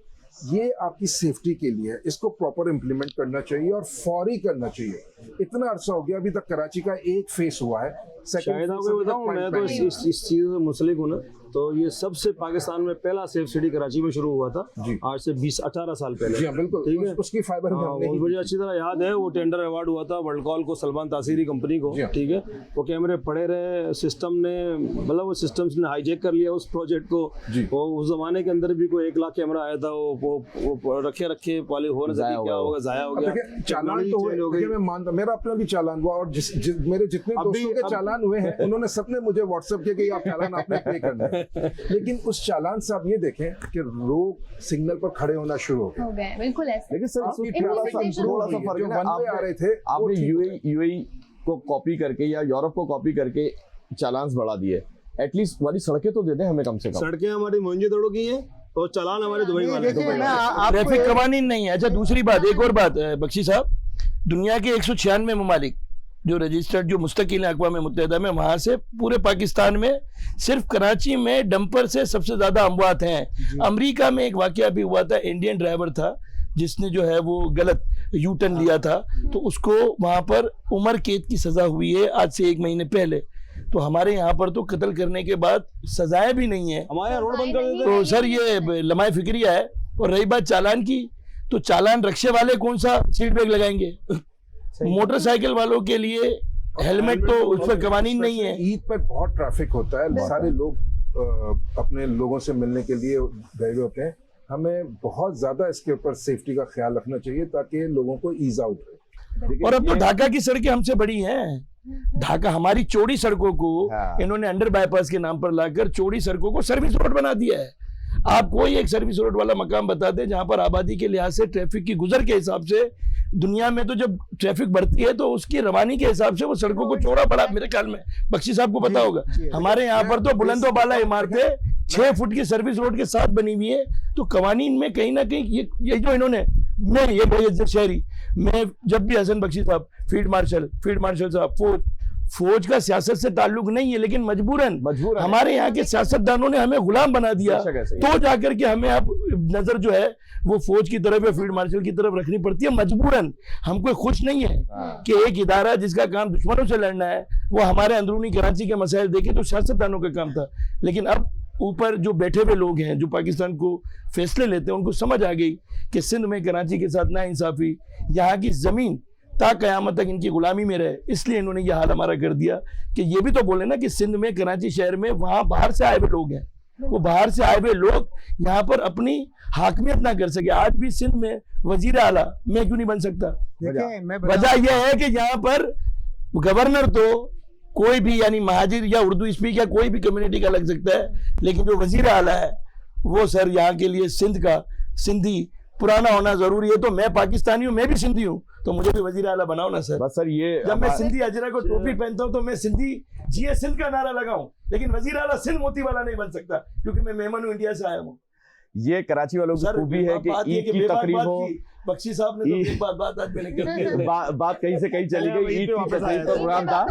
ये आपकी सेफ्टी के लिए है। इसको प्रॉपर इम्प्लीमेंट करना चाहिए और फौरी करना चाहिए। इतना अरसा हो गया, अभी तक कराची का एक फेस हुआ है। शायद आपको बताऊं, मैं तो इस चीज से मुंसलिक हूं ना, तो ये सबसे पाकिस्तान में पहला सेफ सिटी कराची में शुरू हुआ था आज से 20-18 साल पहले। जी हाँ, बिल्कुल। ठीक है, उसकी फाइबर मुझे अच्छी तरह याद है, वो टेंडर अवार्ड हुआ था वर्ल्ड कॉल को, सलमान तासीरी कंपनी को। ठीक है, वो कैमरे पड़े रहे, सिस्टम ने मतलब वो सिस्टम्स ने हाईजैक कर लिया उस प्रोजेक्ट को। वो उस जमाने के अंदर भी कोई 1 लाख कैमरा आया था, वो रखे वाले हो नहीं सके, क्या होगा, जाया हो गया। चालान तो हुए, मैं मानता, मेरा अपना भी चालान हुआ, और मेरे जितने दोस्तों के चालान हुए हैं उन्होंने सबने मुझे व्हाट्सएप किया कि आप चालान आपने पे करना है। लेकिन उस चालान से आप ये देखें कि लोग सिग्नल पर खड़े होना शुरू हो गए। बिल्कुल ऐसा। लेकिन सर थोड़ा सा फर्क है ना, आ रहे थे, आपने UAE को कॉपी करके या यूरोप को कॉपी करके चालान बढ़ा दिए, एटलीस्ट वाली सड़कें तो दे दें हमें कम से कम। सड़कें हमारी मोहनजोदड़ो की हैं और चालान हमारे दुबई वाले। ट्रैफिक कवानीन नहीं है। अच्छा दूसरी बात, एक और बात बख्शी साहब, दुनिया के 196 ममालिक जो रजिस्टर्ड, जो मुस्तकिल है अक़वाम मुत्तहिदा में, वहाँ से पूरे पाकिस्तान में सिर्फ कराची में डंपर से सबसे ज़्यादा अमवात हैं। अमेरिका में एक वाक़या भी हुआ था, इंडियन ड्राइवर था जिसने जो है वो गलत U-टर्न लिया था, तो उसको वहाँ पर उम्र कैद की सज़ा हुई है आज से 1 महीने पहले। तो हमारे यहाँ पर तो कत्ल करने के बाद सजाएं भी नहीं है, हमारे यहाँ रोड बंद कर देते। तो सर ये लम्हा फिक्रिया है। और रही बात चालान की, तो चालान रक्शे वाले कौन सा सीट बेल्ट लगाएंगे? मोटरसाइकिल वालों के लिए हेलमेट तो उस पर कवानीन नहीं है। ईद पर बहुत ट्रैफिक होता है, सारे लोग अपने लोगों से मिलने के लिए गए हुए होते हैं। हमें बहुत ज्यादा इसके ऊपर सेफ्टी का ख्याल रखना चाहिए ताकि लोगों को ईज आउट हो। और अब तो ढाका की सड़कें हमसे बड़ी हैं। ढाका हमारी चौड़ी सड़कों को इन्होंने अंडर बाईपास के नाम पर लाकर चौड़ी सड़कों को सर्विस रोड बना दिया है। आप कोई एक सर्विस रोड वाला मकाम बता दें जहां पर आबादी के लिहाज से ट्रैफिक की गुजर के हिसाब से, दुनिया में तो जब ट्रैफिक बढ़ती है तो उसकी रवानी के हिसाब से वो सड़कों को चौड़ा बड़ा, मेरे ख्याल में बख्शी साहब को पता होगा, हमारे यहाँ पर तो बुलंदो बाला इमारतें 6 फुट की सर्विस रोड के साथ बनी हुई है। तो कवानीन में कहीं ना कहीं ये जो इन्होंने, मैं ये बड़ी शहरी, मैं जब भी हसन बख्शी साहब, फील्ड मार्शल साहब, फौज का सियासत से ताल्लुक नहीं है, लेकिन मजबूरन हमारे यहाँ के सियासतदानों ने हमें गुलाम बना दिया, तो जाकर के हमें अब नजर जो है वो फौज की तरफ या फील्ड मार्शल की तरफ रखनी पड़ती है मजबूरन। हम कोई खुश नहीं है कि एक इदारा जिसका काम दुश्मनों से लड़ना है वो हमारे अंदरूनी कराची के मसाइल देखे, तो सियासतदानों का काम था। लेकिन अब ऊपर जो बैठे हुए लोग हैं जो पाकिस्तान को फैसले लेते हैं, उनको समझ आ गई कि सिंध में कराची के साथ नाइंसाफी, यहाँ की जमीन ता कयामत तक इनकी गुलामी में रहे, इसलिए इन्होंने यह हाल हमारा कर दिया। कि ये भी तो बोले ना कि सिंध में, कराची शहर में, वहाँ बाहर से आए हुए लोग हैं, वो बाहर से आए हुए लोग यहाँ पर अपनी हाकमियत ना कर सके। आज भी सिंध में वजीर आला मैं क्यों नहीं बन सकता? वजह यह है कि यहाँ पर गवर्नर तो कोई भी, यानी महाजिर या उर्दू स्पीक या कोई भी कम्युनिटी का लग सकता है, लेकिन जो वजीर आला है वो सर यहाँ के लिए सिंध का सिंधी पुराना होना जरूरी है। तो मैं पाकिस्तानी हूँ, मैं भी सिंधी हूँ, तो मुझे भी वजीर आला बनाओ ना सर। बस सर ये जब मैं सिंधी अजरा को टोपी पहनता हूँ तो मैं सिंधी जिए सिंध का नारा लगाऊं, लेकिन वजीर आला सिंध मोती वाला नहीं बन सकता, क्योंकि मैं मेहमान हूँ, इंडिया से आया हूँ। ये कराची वालों की सर, खूबी है कि बात ये ईद की बेबाक तकरीब बात हो। की। बख्शी साहब ने तो एक बात आज मैंने कर दी। बात कहीं से कहीं चली गई, ईद की तकरीब का प्रोग्राम था।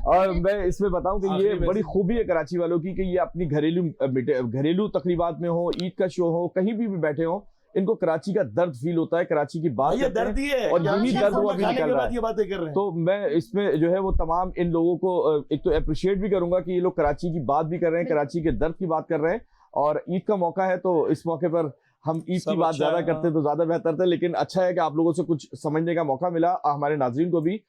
और मैं इसमें बताऊं कि ये बड़ी खूबी है कराची वालों की कि ये अपनी घरेलू तकरीबात में हो, ईद का शो हो, कहीं भी बैठे हो, इनको कराची का दर्द फील होता है, कराची की बात ये दर्द ही है, और यही दर्द वो अभी निकल रहा है। ये बातें कर रहे हैं। तो मैं इसमें जो है वो तमाम इन लोगों को एक तो अप्रिशिएट भी करूंगा कि ये लोग कराची की बात भी कर रहे हैं, कराची के दर्द की बात कर रहे हैं। और ईद का मौका है तो इस मौके पर हम ईद की बात ज्यादा करते तो ज्यादा बेहतर था, लेकिन अच्छा है कि आप लोगों से कुछ समझने का मौका मिला, हमारे नाजरीन को भी।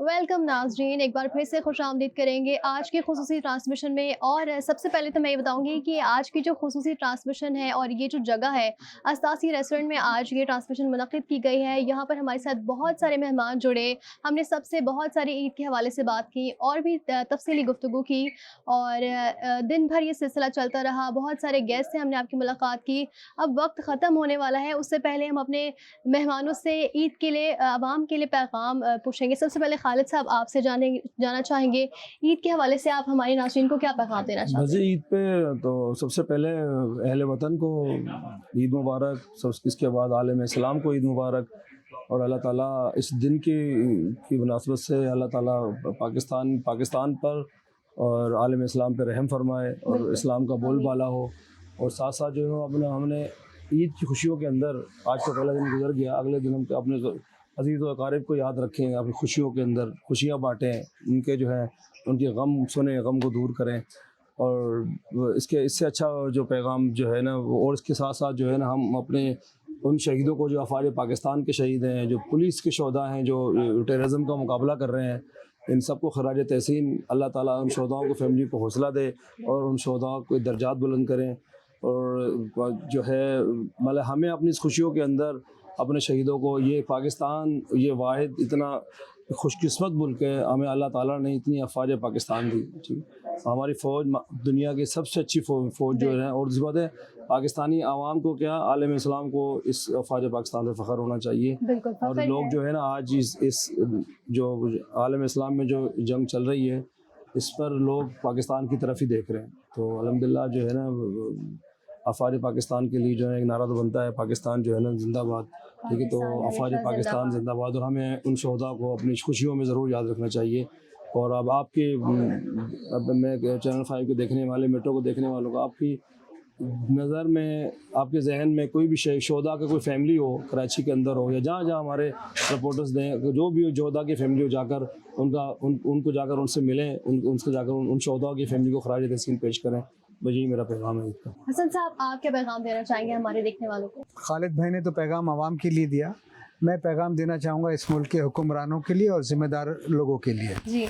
वेलकम नाजरीन, एक बार फिर से खुश आमदीद करेंगे आज के खुसूसी ट्रांसमिशन में। और सबसे पहले तो मैं ये बताऊंगी कि आज की जो खुसूसी ट्रांसमिशन है और ये जो जगह है अस्तासी रेस्टोरेंट में आज ये ट्रांसमिशन मुनक़िद की गई है। यहाँ पर हमारे साथ बहुत सारे मेहमान जुड़े, हमने सबसे बहुत सारी ईद के हवाले से बात की और भी तफसीली गुफ्तगू की, और दिन भर ये सिलसिला चलता रहा। बहुत सारे गेस्ट से हमने आपकी मुलाकात की। अब वक्त ख़त्म होने वाला है, उससे पहले हम अपने मेहमानों से ईद के लिए, आवाम के लिए पैगाम पूछेंगे। सबसे पहले खालिद साहब आपसे जाना चाहेंगे, ईद के हवाले से आप हमारे नाज़रीन को क्या पैगाम देना चाहते हैं? वैसे ईद पे तो सबसे पहले अहले वतन को ईद मुबारक, इसके बाद आलम इस्लाम को ईद मुबारक। और अल्लाह ताला इस दिन की मुनासबत से अल्लाह ताला पाकिस्तान पर और आलम इस्लाम पे रहम फरमाए और इस्लाम का बोलबाला हो। और साथ साथ जो है हमने ईद की खुशियों के अंदर, आज तो पहला दिन गुजर गया, अगले दिन हम अपने अज़ीज़ व अक़ारिब को याद रखें, अपनी खुशियों के अंदर खुशियाँ बाँटें, उनके जो है उनके गम सुने, गम को दूर करें। और इससे अच्छा जो पैगाम जो है ना, और इसके साथ साथ जो है ना, हम अपने उन शहीदों को जो अफ़वाज पाकिस्तान के शहीद हैं, जो पुलिस के शोधा हैं, जो टेररिज्म का मुकाबला कर रहे हैं, इन सबको खराज तहसीन अल्लाह ताला उन शोधाओं को, फैमिली को हौसला दे और उन शोधाओं को दर्जात बुलंद करें। और जो है मतलब हमें अपनी इस खुशियों के अंदर अपने शहीदों को, ये पाकिस्तान ये वाहिद इतना खुशकिस्मत मुल्क है, हमें अल्लाह ताला ने इतनी अफ़वाज पाकिस्तान दी। ठीक, हमारी फ़ौज दुनिया की सबसे अच्छी फ़ौज जो है। और इस बात है पाकिस्तानी आवाम को क्या, आलम इस्लाम को इस अफ़वाज पाकिस्तान पर फ़ख्र होना चाहिए। और लोग जो है ना आज इस जो आलम इस्लाम में जो जंग चल रही है, इस पर लोग पाकिस्तान की तरफ ही देख रहे हैं। तो अल्हम्दुलिल्लाह जो है ना, अफ़वाज पाकिस्तान के लिए जो है एक नारा तो बनता है, पाकिस्तान जो है ना जिंदाबाद। ठीक है, तो अफ़वाज पाकिस्तान जिंदाबाद। और हमें उन शोधा को अपनी खुशियों में ज़रूर याद रखना चाहिए। और अब मैं चैनल 5 को देखने वाले, मेट्रो को देखने वालों को, आपकी नज़र में, आपके जहन में कोई भी शोधा का कोई फैमिली हो, कराची के अंदर हो या जहाँ जहाँ हमारे रिपोर्टर्स दें, जो भी शोधा की फैमिली हो, जाकर उनको जाकर उनसे मिलें, उनसे जाकर उन शोधा की फैमिली को खराज तहसीन पेश करें। यही मेरा पैगाम है इसका। हसन साहब, आप क्या पैगाम देना चाहेंगे हमारे देखने वालों को? खालिद भाई ने तो पैगाम आवाम के लिए दिया, मैं पैगाम देना चाहूँगा इस मुल्क के हुक्मरानों के लिए और ज़िम्मेदार लोगों के लिए। जी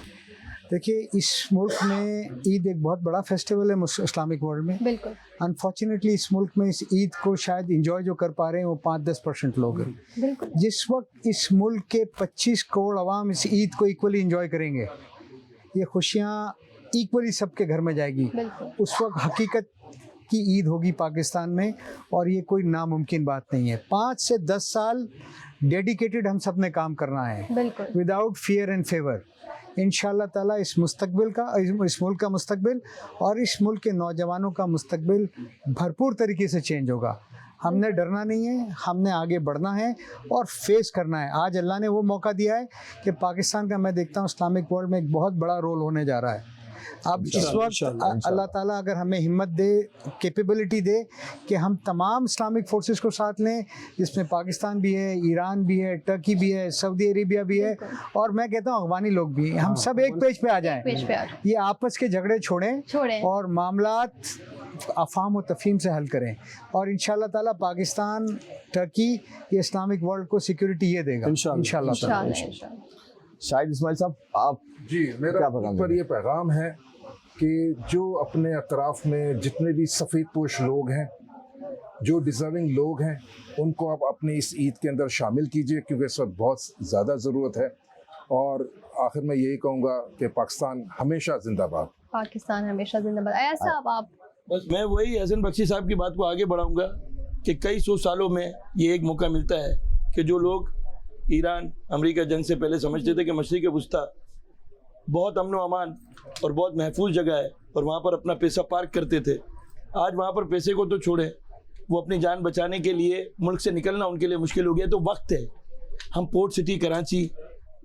देखिए, इस मुल्क में ईद एक बहुत बड़ा फेस्टिवल है इस्लामिक वर्ल्ड में। बिल्कुल। अनफॉर्चुनेटली इस मुल्क में इस ईद को शायद इंजॉय जो कर पा रहे हैं वो 5-10% लोग हैं। बिल्कुल। जिस वक्त इस मुल्क के 25 करोड़ अवाम इस ईद को इक्वली इंजॉय करेंगे, ये खुशियाँ इक्वली सबके घर में जाएगी, उस वक्त हकीकत की ईद होगी पाकिस्तान में। और ये कोई नामुमकिन बात नहीं है। 5 से 10 साल डेडिकेटेड हम सब ने काम करना है, विदाउट फियर एंड फेवर। इंशाअल्लाह ताला इस मुस्तकबिल का, इस मुल्क का मुस्तकबिल और इस मुल्क के नौजवानों का मुस्तकबिल भरपूर तरीके से चेंज होगा। हमने डरना नहीं है, हमने आगे बढ़ना है और फेस करना है। आज अल्लाह ने वो मौका दिया है कि पाकिस्तान का, मैं देखता हूँ इस्लामिक वर्ल्ड में एक बहुत बड़ा रोल होने जा रहा है। अब इस वक्त अल्लाह ताला अगर हमें हिम्मत दे, कैपेबिलिटी दे कि हम तमाम इस्लामिक फोर्सेस को साथ लें, जिसमें पाकिस्तान भी है, ईरान भी है, टर्की भी है, सऊदी अरेबिया भी है, और मैं कहता हूँ अफगानी लोग भी, हम सब एक पेज पे आ जाएं। ये आपस के झगड़े छोड़ें और मामलात अफाम और तफहीम से हल करें। और इंशाअल्लाह ताला पाकिस्तान, टर्की, ये इस्लामिक वर्ल्ड को सिक्योरिटी ये देगा इंशाअल्लाह ताला। शाहिद इस्माइल साहब, आप जी, मेरा पर ये पैगाम है कि जो अपने अतराफ़ में जितने भी सफ़ेद पोश लोग हैं, जो डिज़र्विंग लोग हैं उनको आप अपनी इस ईद के अंदर शामिल कीजिए, क्योंकि इस वक्त बहुत ज़्यादा ज़रूरत है। और आखिर में यही कहूँगा कि पाकिस्तान हमेशा जिंदाबाद। पाकिस्तान हमेशा जिंदाबाद। अयाज साहब आप? बस मैं वही हसन बख्शी साहब की बात को आगे बढ़ाऊंगा कि कई सौ सालों में ये एक मौका मिलता है कि जो लोग ईरान अमेरिका जंग से पहले समझते थे कि मशरिक़ वुस्ता बहुत अमन व अमान और बहुत महफूज जगह है और वहाँ पर अपना पैसा पार्क करते थे, आज वहाँ पर पैसे को तो छोड़े, वो अपनी जान बचाने के लिए मुल्क से निकलना उनके लिए मुश्किल हो गया। तो वक्त है, हम पोर्ट सिटी कराची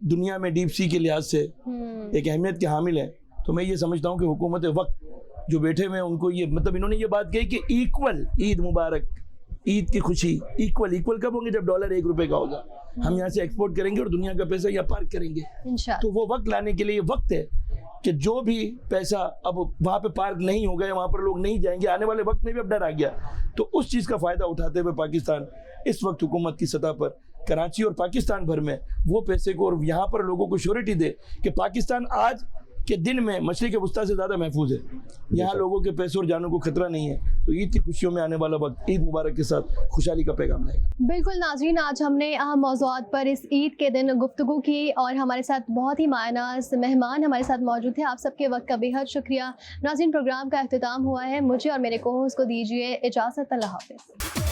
दुनिया में डीप सी के लिहाज से एक अहमियत के हामिल हैं। तो मैं ये समझता हूँ कि हुकूमत वक्त जो बैठे हुए हैं उनको ये मतलब इन्होंने ये बात कही कि इक्वल ईद मुबारक, ईद की खुशी इक्वल कब होंगे? जब डॉलर 1 रुपए का होगा, हम यहाँ से एक्सपोर्ट करेंगे और दुनिया का पैसा यहाँ पार्क करेंगे। तो वो वक्त लाने के लिए वक्त है कि जो भी पैसा अब वहाँ पे पार्क नहीं हो गए, वहाँ पर लोग नहीं जाएंगे, आने वाले वक्त में भी अब डर आ गया। तो उस चीज़ का फ़ायदा उठाते हुए पाकिस्तान इस वक्त हुकूमत की सतह पर कराची और पाकिस्तान भर में वो पैसे को और यहाँ पर लोगों को श्योरिटी दे कि पाकिस्तान आज के दिन में मशरिक़ वुस्ता से ज़्यादा महफूज है, यहाँ लोगों के पैसों और जानों को खतरा नहीं है। तो ईद की खुशियों में आने वाला वक्त ईद मुबारक के साथ खुशहाली का पैगाम लाएगा। बिल्कुल नाज़रीन, आज हमने अहम मौज़ूआत पर इस ईद के दिन गुफ्तगू की और हमारे साथ बहुत ही मायनाज़ मेहमान हमारे साथ मौजूद थे। आप सबके वक्त का बेहद शुक्रिया। नाज़रीन, प्रोग्राम का अख्तिताम हुआ है। मुझे और मेरे को होस्ट को दीजिए इजाज़त। अल्लाह हाफ़िज़।